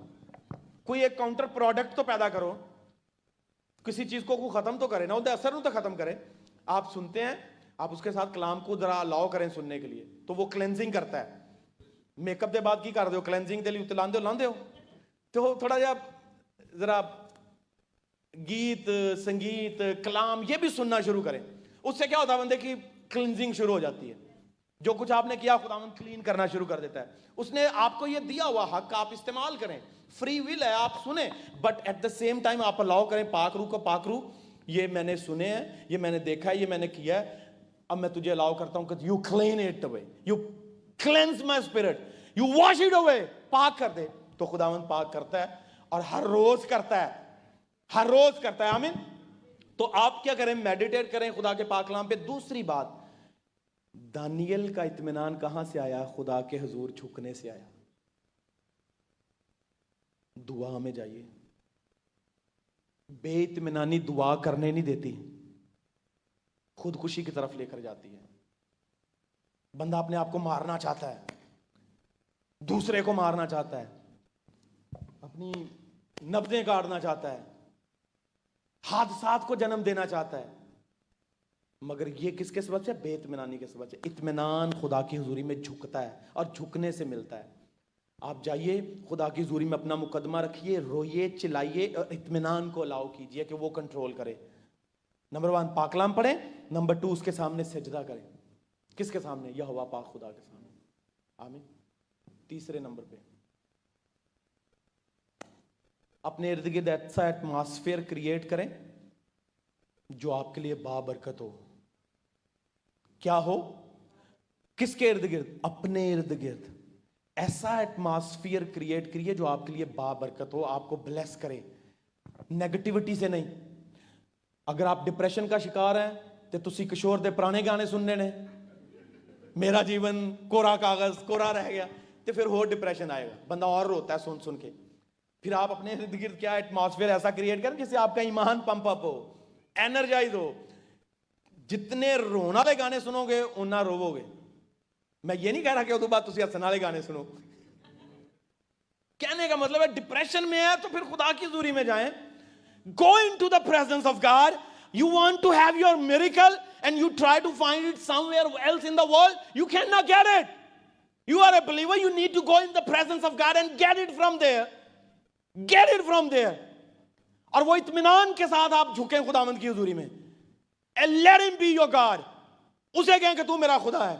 A: کوئی ایک کاؤنٹر پروڈکٹ تو پیدا کرو، کسی چیز کو ختم تو کرے نا، وہ اثر نہ تو ختم کرے. آپ سنتے ہیں، آپ اس کے ساتھ کلام کو ذرا الاؤ کریں سننے کے لیے، تو وہ کلینزنگ کرتا ہے. میک اپ دے بعد کی کر دے ہو؟ کلینزنگ دے لیے لاندے ہو. تو تھوڑا جا ذرا گیت، سنگیت، کلام یہ بھی سننا شروع کریں. اس سے کیا ہوتا ہے؟ بندے کی کلینزنگ شروع ہو جاتی ہے. جو کچھ آپ نے کیا خداوند کلین کرنا شروع کر دیتا ہے. اس نے آپ کو یہ دیا ہوا حق آپ استعمال کریں. فری ول ہے، آپ سنیں، but at the same time آپ الاؤ کریں پاک روح کو. پاک روح یہ میں نے سنے ہیں، یہ میں نے دیکھا ہے، یہ میں نے کیا ہے، اب میں تجھے الاؤ کرتا ہوں کہ you clean it away, you cleanse my spirit, you wash it away. پاک کر دے. تو خداوند پاک کرتا ہے اور ہر روز کرتا ہے، ہر روز کرتا ہے. آمین. تو آپ کیا کریں؟ میڈیٹیٹ کریں خدا کے پاک کلام پہ. دوسری بات، دانیل کا اطمینان کہاں سے آیا؟ خدا کے حضور جھکنے سے آیا. دعا میں جائیے. بے اطمینانی دعا کرنے نہیں دیتی، خودکشی کی طرف لے کر جاتی ہے. بندہ اپنے آپ کو مارنا چاہتا ہے، دوسرے کو مارنا چاہتا ہے، اپنی نبضیں کاٹنا چاہتا ہے، حادثات کو جنم دینا چاہتا ہے. مگر یہ کس کے سبب سے؟ بے اطمینانی کے سبب سے. اطمینان خدا کی حضوری میں جھکتا ہے اور جھکنے سے ملتا ہے. آپ جائیے خدا کی حضوری میں اپنا مقدمہ رکھیے, روئیے, چلائیے اور اطمینان کو الاؤ کیجئے کہ وہ کنٹرول کرے. نمبر 1 پاک کلام پڑھیں. نمبر 2 اس کے سامنے سجدہ کریں. کس کے سامنے؟ یہوہ پاک خدا کے سامنے. آمین. تیسرے نمبر پہ اپنے ارد گرد ایسا ایٹماسفیئر کریٹ کریں جو آپ کے لیے بابرکت ہو. کیا ہو؟ کس کے ارد گرد؟ اپنے ارد گرد ایسا ایٹماسفیئر کریٹ کریے جو آپ کے لیے بابرکت ہو, آپ کو بلیس کرے, نیگیٹیوٹی سے نہیں. اگر آپ ڈپریشن کا شکار ہیں تو تسی کشور دے پرانے گانے سننے نے, میرا جیون کوڑا کاغذ کوڑا رہ گیا, تو پھر اور ڈپریشن آئے گا, بندہ اور روتا ہے سن سن کے. پھر آپ اپنے ارد گرد کیا ایٹماسفیئر ایسا کریٹ کریں جس سے آپ کا ایمان پمپ اپ ہو, انرجائز ہو. جتنے رونا والے گانے سنو گے اتنا روو گے. میں یہ نہیں کہہ رہا کہ ادو بعد تسی ہسن والے گانے سنو. کہنے کا مطلب ہے ڈپریشن میں ہے تو پھر خدا کی حضوری میں جائیں. Go into the presence of God. You want to have your miracle and you try to find it somewhere else in the world. You cannot get it. You are a believer. You need to go in the presence of God and get it from there. Get it from there. اور وہ اطمینان کے ساتھ آپ جھکیں خداوند کی حضوری میں. And let him be your God. اسے کہیں کہ تو میرا خدا ہے.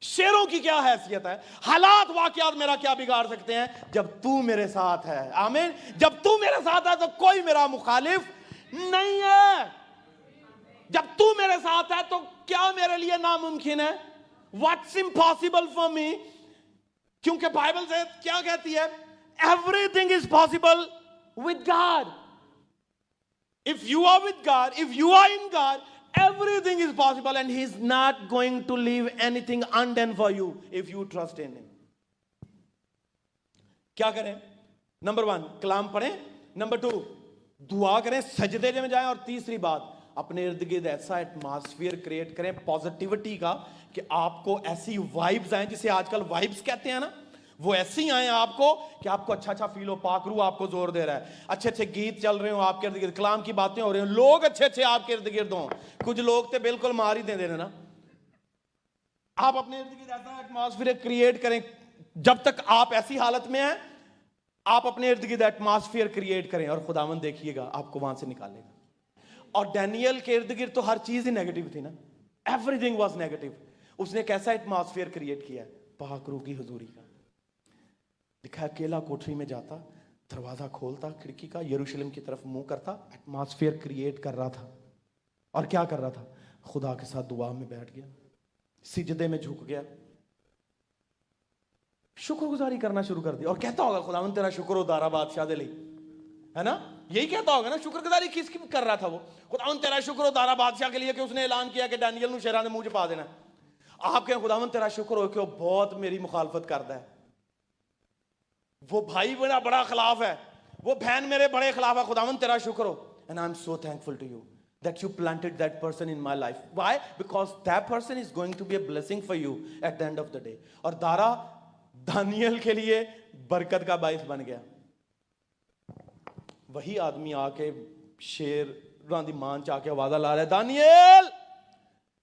A: شیروں کی کیا حیثیت ہے؟ حالات واقعات میرا کیا بگاڑ سکتے ہیں جب تو میرے ساتھ ہے. آمین. جب تو میرے ساتھ ہے تو کوئی میرا مخالف نہیں ہے. جب تو میرے ساتھ ہے تو کیا میرے لیے ناممکن ہے؟ What's impossible for me? کیونکہ بائبل سے کیا کہتی ہے؟ Everything is possible with God. If you are with God, if you are in God, everything is possible and He's not going to leave anything undone for you if you trust in Him. کیا کریں؟ نمبر 1 کلام پڑھیں. نمبر 2 دعا کریں, سجدے میں جائیں. اور تیسری بات اپنے ارد گرد ایسا ایٹماسفیئر کریٹ کریں پازیٹیوٹی کا کہ آپ کو ایسی وائبز آئیں, جسے آج کل وائبز کہتے ہیں نا, وہ ایسی آئیں آپ کو کہ آپ کو اچھا اچھا فیل ہو. پاک روح آپ کو زور دے رہا ہے, اچھے اچھے گیت چل رہے ہوں آپ کے ارد گرد, کلام کی باتیں ہو رہی ہیں, لوگ اچھے اچھے آپ کے ارد گرد ہوں. کچھ لوگ تے بالکل مار ہی دے رہے نا. آپ اپنے ارد گرد ایسا ایٹماسفیئر کریٹ کریں. جب تک آپ ایسی حالت میں ہیں آپ اپنے ارد گرد ایٹماسفیئر کریٹ کریں اور خداوند دیکھیے گا آپ کو وہاں سے نکالے گا. اور ڈینیل کے ارد گرد تو ہر چیز ہی نیگیٹو تھی نا, ایوری تھنگ واز نیگیٹو. اس نے کیسا ایٹماسفیئر کریٹ کیا ہے؟ پاک روح کی حضوری کا. دکھا اکیلا کوٹری میں جاتا, دروازہ کھولتا کھڑکی کا, یروشلم کی طرف منہ کرتا, ایٹماسفیئر کریٹ کر رہا تھا. اور کیا کر رہا تھا؟ خدا کے ساتھ دعا میں بیٹھ گیا, سجدے میں جھک گیا, شکر گزاری کرنا شروع کر دی. اور کہتا ہوگا خداوند تیرا شکر ہو دارا بادشاہ دے لئی, ہے نا, یہی کہتا ہوگا نا. شکر گزاری کس کی کر رہا تھا وہ؟ خداوند تیرا شکر ہو دارا بادشاہ کے لیے کہ اس نے اعلان کیا کہ ڈینیل نو شیراں دے منہ چ پا دینا. آپ کہیں خداوند تیرا شکر ہو کہ وہ بہت میری مخالفت کرتا ہے, وہ بھائی میرا بڑا خلاف ہے, وہ بہن میرے بڑے خلاف ہے, خداوند تیرا شکر ہو. And I'm so thankful to you that you planted that person in my life. Why? Because that person is going to be a blessing for you at the end of the day. اور دارا دانیل کے لیے برکت کا باعث بن گیا. وہی آدمی آ کے شیر راندی مان چاہ کے آوازہ لا رہا ہے, دانیل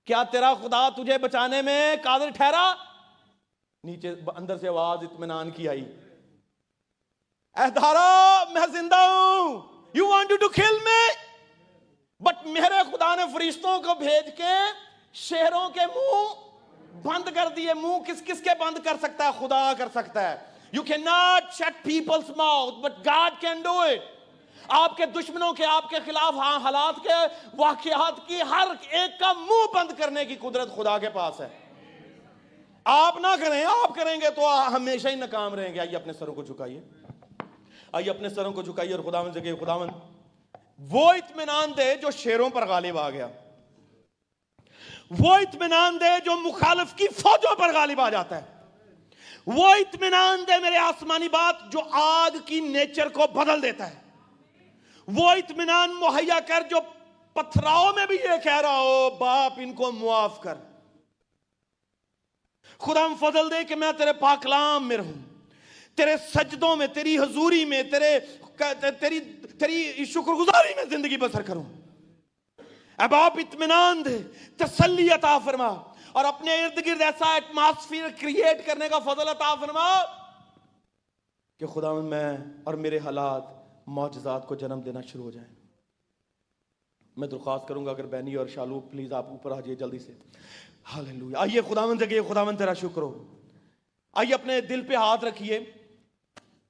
A: کیا تیرا خدا تجھے بچانے میں قادر ٹھہرا؟ نیچے اندر سے آواز اطمینان کی آئی, اے دارا میں زندہ ہوں, you want to kill me, but میرے خدا نے فرشتوں کو بھیج کے شیروں کے منہ بند کر دیے. منہ کس کس کے بند کر سکتا ہے؟ خدا کر سکتا ہے. You cannot shut people's mouth, but God can do it. آپ کے دشمنوں کے, آپ کے خلاف حالات کے, واقعات کی ہر ایک کا منہ بند کرنے کی قدرت خدا کے پاس ہے. آپ نہ کریں, آپ کریں گے تو ہمیشہ ہی ناکام رہیں گے. آئیے اپنے سروں کو جھکائیے, آئیے اپنے سروں کو جھکائیے اور خداوند سے کہیے, خداوند وہ اطمینان دے جو شیروں پر غالب آ گیا, وہ اطمینان دے جو مخالف کی فوجوں پر غالب آ جاتا ہے, وہ اطمینان دے میرے آسمانی بات جو آگ کی نیچر کو بدل دیتا ہے, وہ اطمینان مہیا کر جو پتھراؤں میں بھی یہ کہہ رہا ہو باپ ان کو معاف کر. خدا ہم فضل دے کہ میں تیرے پاک کلام میں رہوں, تیرے سجدوں میں, تیری حضوری میں, تیری شکر گزاری میں زندگی بسر کروں. اب آپ اطمینان دے، تسلی عطا فرما، اور اپنے ارد گرد ایسا ایٹماسفیئر کریٹ کرنے کا فضل عطا فرما کہ خداوند میں اور میرے حالات معجزات کو جنم دینا شروع ہو جائیں۔ میں درخواست کروں گا اگر بینی اور شالو پلیز آپ اوپر آ جائیے جلدی سے۔ ہاللیلویا۔ آئیے خداوند سے کہیے خداوند تیرا شکر ہو۔ آئیے اپنے دل پہ ہاتھ رکھیے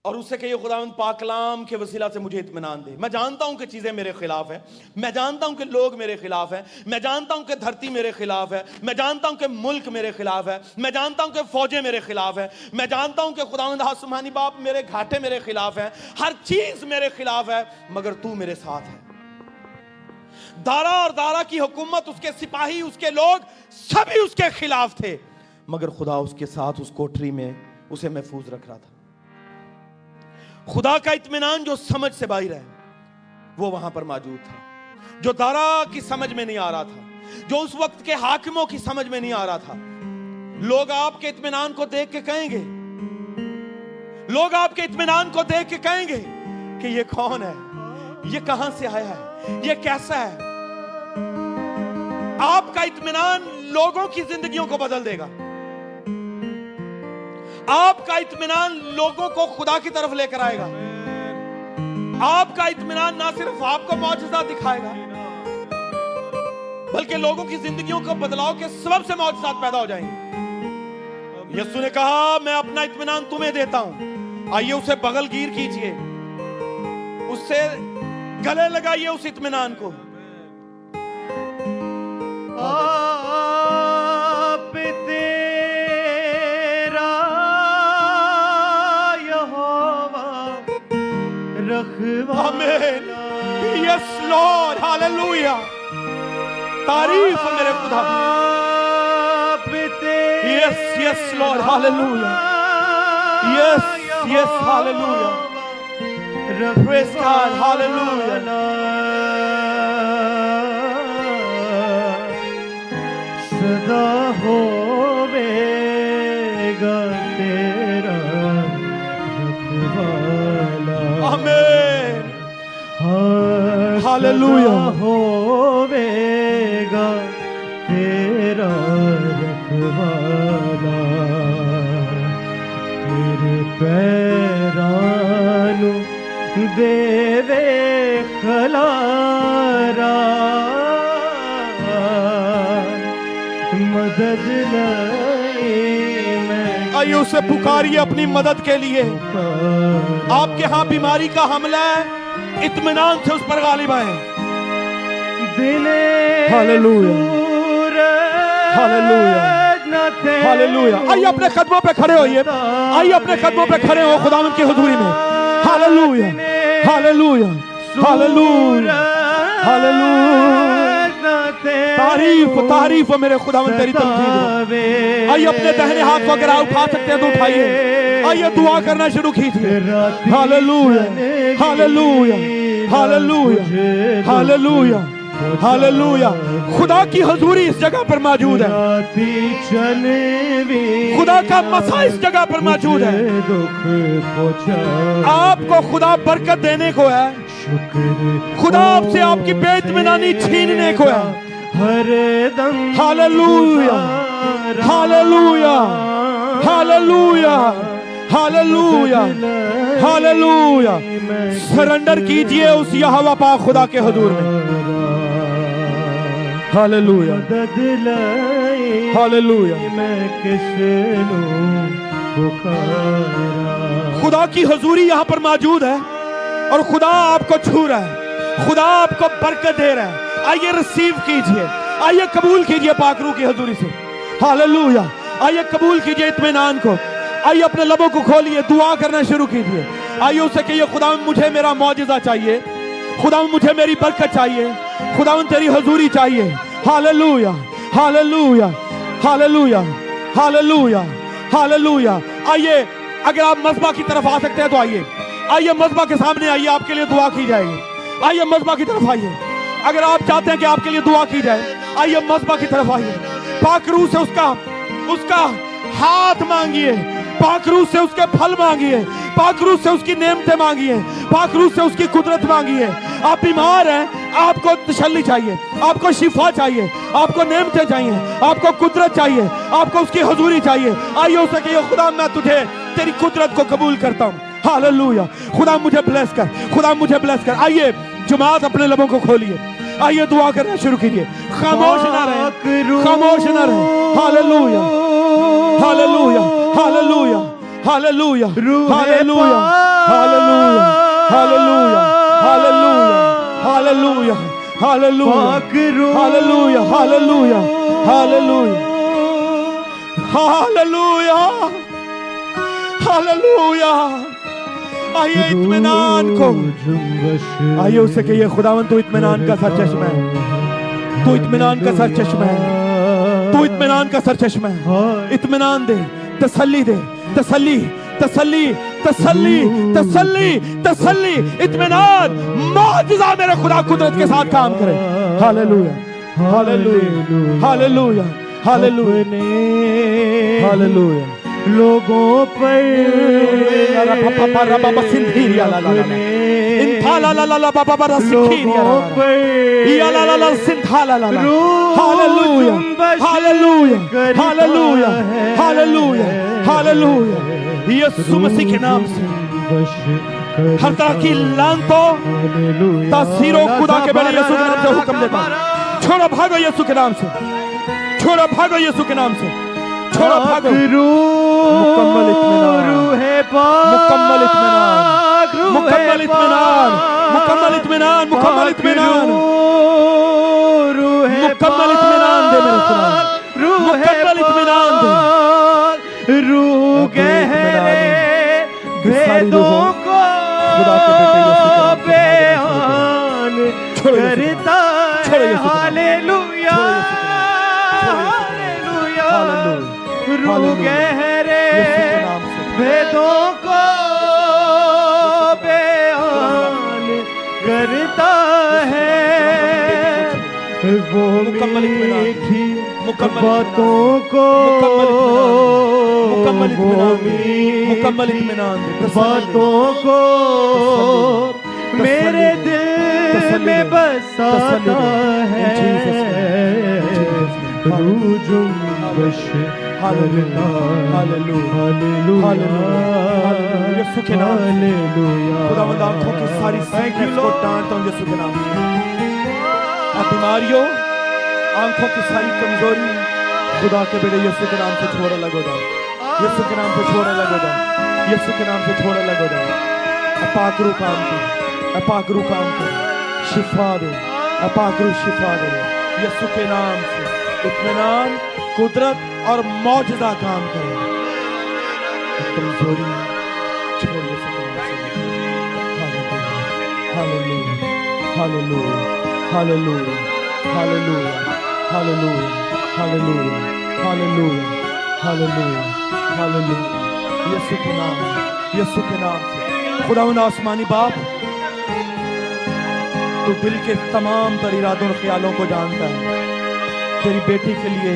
A: اور اس سے کہیے خداوند پاک کلام کے وسیلہ سے مجھے اطمینان دے۔ میں جانتا ہوں کہ چیزیں میرے خلاف ہیں، میں جانتا ہوں کہ لوگ میرے خلاف ہیں، میں جانتا ہوں کہ دھرتی میرے خلاف ہے، میں جانتا ہوں کہ ملک میرے خلاف ہے، میں جانتا ہوں کہ فوجیں میرے خلاف ہیں، میں جانتا ہوں کہ خداوند آسمانی باپ میرے گھاٹے میرے خلاف ہیں، ہر چیز میرے خلاف ہے، مگر تو میرے ساتھ ہے۔ دارا اور دارا کی حکومت، اس کے سپاہی، اس کے لوگ سبھی اس کے خلاف تھے، مگر خدا اس کے ساتھ اس کوٹری میں اسے محفوظ رکھ رہا تھا۔ خدا کا اطمینان جو سمجھ سے باہر ہے وہ وہاں پر موجود تھا، جو دارا کی سمجھ میں نہیں آ رہا تھا، جو اس وقت کے حاکموں کی سمجھ میں نہیں آ رہا تھا۔ لوگ آپ کے اطمینان کو دیکھ کے کہیں گے، لوگ آپ کے اطمینان کو دیکھ کے کہیں گے کہ یہ کون ہے، یہ کہاں سے آیا ہے، یہ کیسا ہے۔ آپ کا اطمینان لوگوں کی زندگیوں کو بدل دے گا۔ آپ کا اطمینان لوگوں کو خدا کی طرف لے کر آئے گا۔ آپ کا اطمینان نہ صرف آپ کو معجزہ دکھائے گا بلکہ لوگوں کی زندگیوں کو بدلاؤ کے سبب سے معجزات پیدا ہو جائیں گے۔ یسوع نے کہا میں اپنا اطمینان تمہیں دیتا ہوں۔ آئیے اسے بغل گیر کیجئے، اس سے گلے لگائیے اس اطمینان کو۔
B: آپ تیرا یہوہ رکھوالا۔
A: آمین۔ یس لارڈ، ہاللویا۔ تعریف میرے خدا۔
B: آپ تیرا
A: یس یس لارڈ، ہاللویا۔ یس یس ہاللویا۔ Praise God, hallelujah.
B: صدا ہوے گا تیرا رکھوالا۔
A: آمین۔
B: ہاللویا۔ ہوے گا تیرا رکھوالا، تیرے پیرانو دیوے خلارا، مدد لائی میں۔
A: آئیے اسے پکاریے اپنی مدد کے لیے۔ آپ کے ہاں بیماری کا حملہ ہے، اطمینان سے اس پر غالب آئیں۔ Hallelujah, hallelujah, hallelujah. آئیے اپنے قدموں پہ کھڑے ہوئیے، آئیے اپنے قدموں پہ کھڑے ہو خداوند کی حضوری میں۔ Hallelujah, hallelujah, hallelujah, hallelujah. تعریف تعریف ہو میرے خداوند، تیری تمجید ہو۔ آئیے اپنے دہنے ہاتھ کو اگر آپ اٹھا سکتے ہیں تو اٹھائیے، آئیے دعا کرنا شروع کیجیے۔ Hallelujah, hallelujah, hallelujah, hallelujah, hallelujah. خدا کی حضوری اس جگہ پر موجود ہے، خدا کا مسا اس جگہ پر موجود ہے۔ آپ کو خدا برکت دینے کو ہے، خدا آپ سے آپ کی بے اطمینانی چھیننے کو ہے۔ Hallelujah, hallelujah, hallelujah, hallelujah, hallelujah. Surrender کیجئے اس یہوہ پاک خدا کے حضور میں۔ Hallelujah, hallelujah. خدا کی حضوری یہاں پر موجود ہے اور خدا آپ کو چھو رہا ہے، خدا آپ کو برکت دے رہا ہے۔ آئیے ریسیو کیجئے، آئیے قبول کیجئے پاک روح کی حضوری سے۔ ہاللویا۔ آئیے قبول کیجئے اطمینان کو، آئیے اپنے لبوں کو کھولیے، دعا کرنا شروع کیجئے۔ آئیے اسے کہیے خداوند مجھے میرا معجزہ چاہیے، خداوند مجھے میری برکت چاہیے، خداوند تیری حضوری چاہیے۔ Hallelujah, hallelujah, hallelujah, hallelujah, hallelujah. آئیے اگر آپ مذبح کی طرف آ سکتے ہیں تو آئیے، آئیے مذبح کے سامنے آئیے، آپ کے لیے دعا کی جائے گی۔ آئیے مذبح کی طرف آئیے، اگر آپ چاہتے ہیں کہ آپ کے لیے دعا کی جائے آئیے مذبح کی طرف آئیے۔ پاک روح سے اس کا ہاتھ مانگیے، پاک روح سے اس کے پھل مانگیے، پاک روح سے اس کی نعمتیں مانگیے، پاک روح سے اس کی قدرت مانگیے۔ آپ بیمار ہیں آپ کو تسلی چاہیے, آپ کو شفا چاہیے, آپ کو نعمتیں چاہیے, آپ کو قدرت چاہیے, آپ کو اس کی حضوری چاہیے, آئیے اسے کہیے خدا میں تجھے تیری قدرت کو قبول کرتا ہوں. ہاللویا. خدا مجھے بلیس کر, خدا مجھے بلیس کر. آئیے جماعت اپنے لبوں کو کھولیے, آئیے دعا کرنا شروع کیجئے, خاموش نہ رہیں, خاموش نہ رہیں. Hallelujah hallelujah hallelujah hallelujah hallelujah hallelujah hallelujah hallelujah hallelujah hallelujah hallelujah hallelujah hallelujah hallelujah. آئیے اطمینان کو, آئیے اسے کہیے خداوند تو اطمینان کا سرچشمہ ہے, تو اطمینان کا سرچشمہ ہے, تو اطمینان کا سرچشمہ ہے. اطمینان دے, تسلی دے, تسلی تسلی تسلی تسلی تسلی, اطمینان. معجزہ میرے خدا قدرت کے ساتھ کام کرے. Hallelujah hallelujah hallelujah hallelujah hallelujah.
B: لوگوں پر
A: یسوع مسیح کے نام سے ہر طرح کی لعنتوں, تاثیروں خدا کے بڑے یسوع کے نام سے حکم دیتا ہوں, چھوڑو بھاگو یسوع کے نام سے, چھوڑو بھاگو یسوع کے نام سے, چھوڑو بھاگو. مکمل اطمینان, مکمل اطمینان, مکمل اطمینان, مکمل اطمینان, مکمل اطمینان, مکمل اطمینان دے میرے خدا, مکمل اطمینان دے.
B: روح گہرے بھیدوں کو بیان کرتا ہے. Hallelujah hallelujah. روح گہرے بھیدوں کو بیان کرتا ہے. وہ میٹھی باتوں کو, وہ میٹھی باتوں کو میرے دل میں بساتا ہے. روح جنبش کرتا, ہاللویا
A: یسوع کے نام سے. خداوند آنکھوں کی ساری سیکنس کو ڈانٹتا ہوں یسوع کے نام سے. بیماریوں, آنکھوں کی ساری کمزوری خدا کے بیٹے یسوع کے نام سے چھوڑا لگو جاؤ, یسوع کے نام سے چھوڑا لگو جاؤ, یسوع کے نام سے چھوڑا لگو جاؤ. پاک روح کام کر, پاک روح کام کر, شفا دے, پاک روح شفا دے یسوع کے نام سے. اطمینان, قدرت اور معجزہ کام کرے. کمزوری چھوڑ یسوع کے نام سے. Hallelujah hallelujah hallelujah hallelujah hallelujah hallelujah hallelujah hallelujah hallelujah. یسوع کے نام, یسوع کے نام سے. خداوند آسمانی باپ, تو دل کے تمام تر ارادوں اور خیالوں کو جانتا ہے. تیری بیٹی کے لیے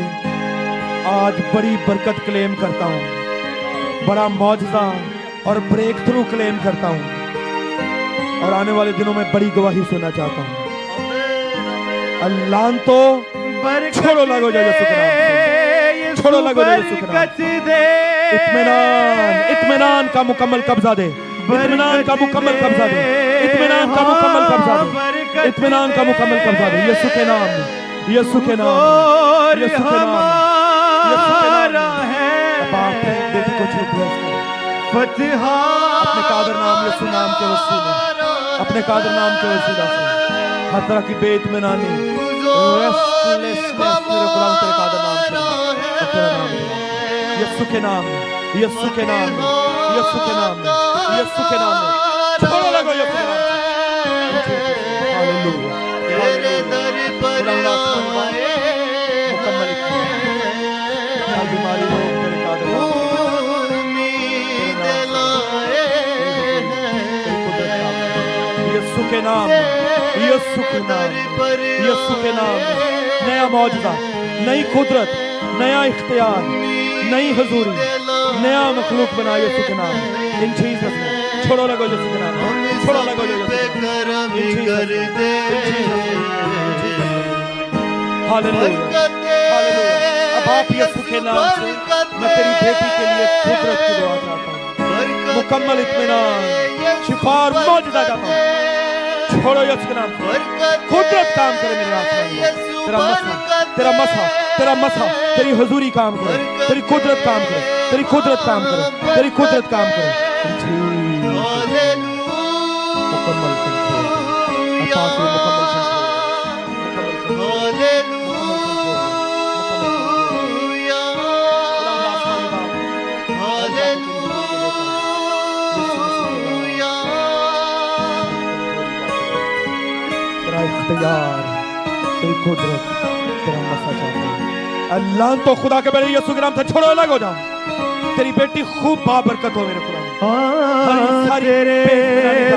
A: آج بڑی برکت کلیم کرتا ہوں, بڑا معجزہ اور بریک تھرو کلیم کرتا ہوں, اور آنے والے دنوں میں بڑی گواہی سننا چاہتا ہوں. اللہ تو چھوڑو لگو جائے یسوع کے نام سے, چھوڑو لگو جائے یسوع کے نام سے. اطمینان, اطمینان کا مکمل قبضہ دے, اطمینان کا مکمل قبضہ دے, اطمینان کا مکمل قبضہ دے, اطمینان کا مکمل قبضہ دے یسوع کے نام میں, یسوع کے نام, یسوع کے نام, یسوع کے نام. باپ بیٹی کو چھوڑ فتح اپنے قادر نام یسوع نام کے وسیلے, اپنے قادر نام کے وسیلہ سے ہر طرح کی بے اطمینانی, ریسٹلیسنس میرے خدا تیرے قادر نام سے, تیرا نام یسوع کے نام, یسوع کے نام, یسوع کے نام, یسوع کے نام میں چھوڑو لگو یسوع کے نام سے. ہاللویا. تیرے در پر آئے مکمل ہر بیماری روگ تیرے قادر امید لائے یسوع کے نام, یسوع کے نام, یسوع کے نام. نیا معجزہ, نئی قدرت, نیا اختیار, نئی حضوری, نیا مخلوق بنا یسوع کے نام. ان چیزوں میں چھوڑو لگو یسوع کے نام
C: ہم
A: چھوڑو
C: سب
A: لگو یسوع
C: پہ کرم کر دے
A: ہاللویا ہاللویا اب آپ یسوع کے نام سے میں تیری بیٹی کے لیے قدرت کی دعا چاہتا ہوں مکمل اطمینان شفا اور معجزہ چاہتا ہوں چھوڑو یسوع کے نام سے قدرت کام کرے میرے آسمان تیرا مسح تیری حضوری کام کرے تیری قدرت کام کرے تیری قدرت کام کرے تیری قدرت کام کرے مکمل کنٹرول عطا کرے مکمل اختیار تیری قدرت تیرا مسا چاہتا ہوں اللہ تو خدا کے بڑے یسوع کے نام سے چھوڑو الگ ہو جاؤ تیری بیٹی خوب بابرکت ہو میرے خدا
B: تیرے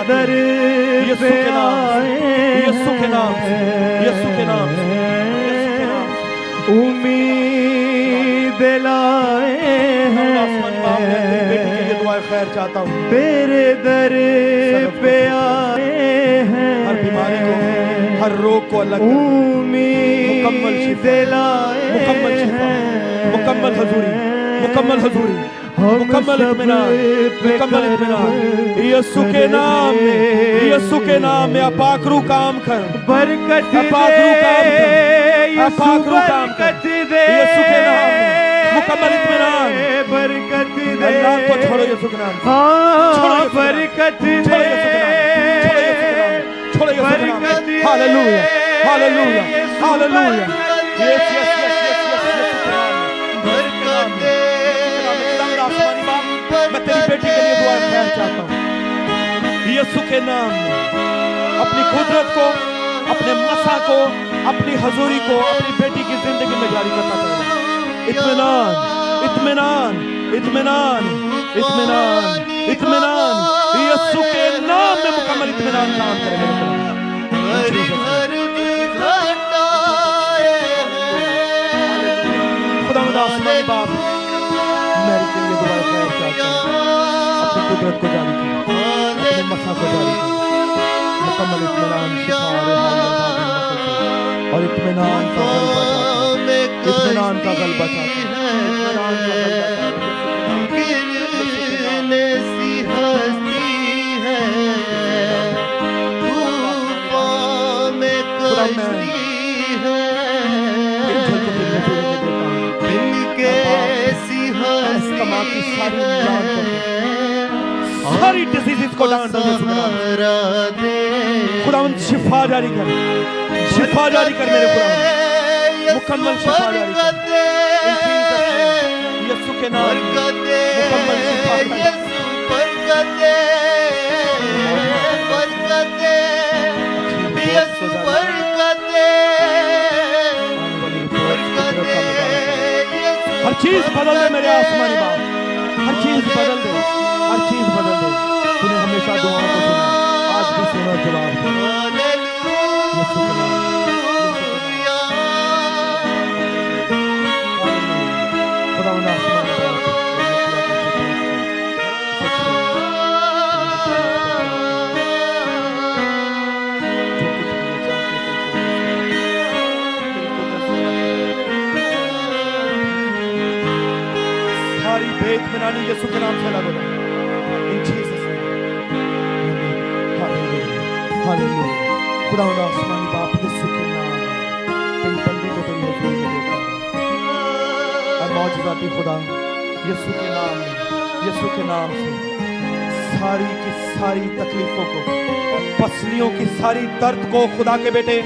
B: در
A: یسوع کے نام یسوع کے نام یسوع کے نام
B: امید لائے ہیں
A: بیٹی کے لیے دعائیں خیر چاہتا ہوں
B: تیرے در پہ آئے ہیں
A: ہر بیماری کو ہر روگ کو اللہ مکمل شفا مکمل شفا مکمل حضوری مکمل حضوری مکمل اطمینان مکمل اطمینان یسوع کے نام میں یسوع کے نام میں اپاک روح کام کر
B: برکت
A: اپاک روح کام کر اپاک روح کام کر یسوع کے نام میں مکمل اطمینان
B: برکت
A: اللہ کو چھوڑو یسوع کے نام
B: ہاں برکت
A: چھوڑو یسوع کے نام چھوڑو یسوع کے نام ہاللویا ہاللویا ہاللویا یس یس یس یس میں تیری بیٹی کے لیے دعا خیر چاہتا ہوں یسوع کے نام میں اپنی قدرت کو اپنے مسا کو اپنی حضوری کو اپنی بیٹی کی زندگی میں جاری کرنا چاہتا ہوں اطمینان اطمینان اطمینان اطمینان اطمینان یسوع کے نام میں مکمل اطمینان کام کرے میرے خدا آسمانی باپ میری کے لیے دعا خیر چاہتا ہوں اپنی قدرت کو جاری کر اپنے مسا کو جاری کر مکمل اطمینان شفا اور اطمینان کا غلبہ چاہتا ہوں اطمینان کا غلبہ چاہتا ہوں ساری ڈیزیز کو ڈانٹ دو خدا شفا جاری کر شفا جاری کر میرے خدا مکمل شفا جاری کر یسوع کے نام مکمل شفا ہر چیز بدل دے میرے آسمانی باپ ہر چیز بدل دے ہر چیز بدل دے تو نے ہمیشہ دعاؤں کو سنا آج بھی سنا جواب دے یسوع کے نام خدا آسمانی باپ اطمینانی یسوع کے نام سے لگو ان جیسس ہاللویا ہاللویا خدا آسمانی باپ یسوع کے نام تیری بندی کو تیری حضوری میں دیتا ہوں اے معجزاتی خدا یسوع کے نام میں یسوع کے نام سے ساری کی ساری تکلیفوں کو پسلیوں کی ساری درد کو خدا کے بیٹے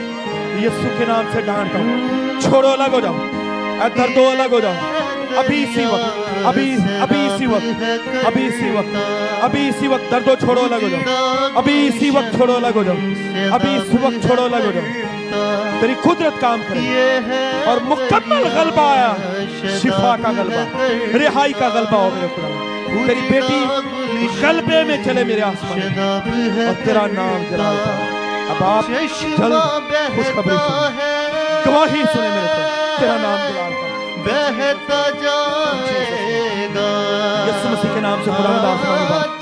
A: یسوع کے نام سے ڈانٹتا ہوں چھوڑو الگ ہو جاؤ اے دردو الگ ہو جاؤ ابھی اسی وقت ابھی اسی وقت دردو چھوڑو الگ ہو جاؤ ابھی اسی وقت چھوڑو الگ ہو جاؤ ابھی اس وقت چھوڑو الگ ہو جاؤ تیری قدرت کام کرے اور مکمل غلبہ آیا شفا کا غلبہ رہائی کا غلبہ ہو میرے خدا تیری بیٹی غلبے میں چلے میرے آسمان اور تیرا نام جلال پائے اب آپ جلد خوشخبری سنیں گواہی سنیں میرے خدا تیرا نام جلال پائے
C: بہتا جائے گا
A: یسوع مسیح کے نام سے خدا آسمانی باپ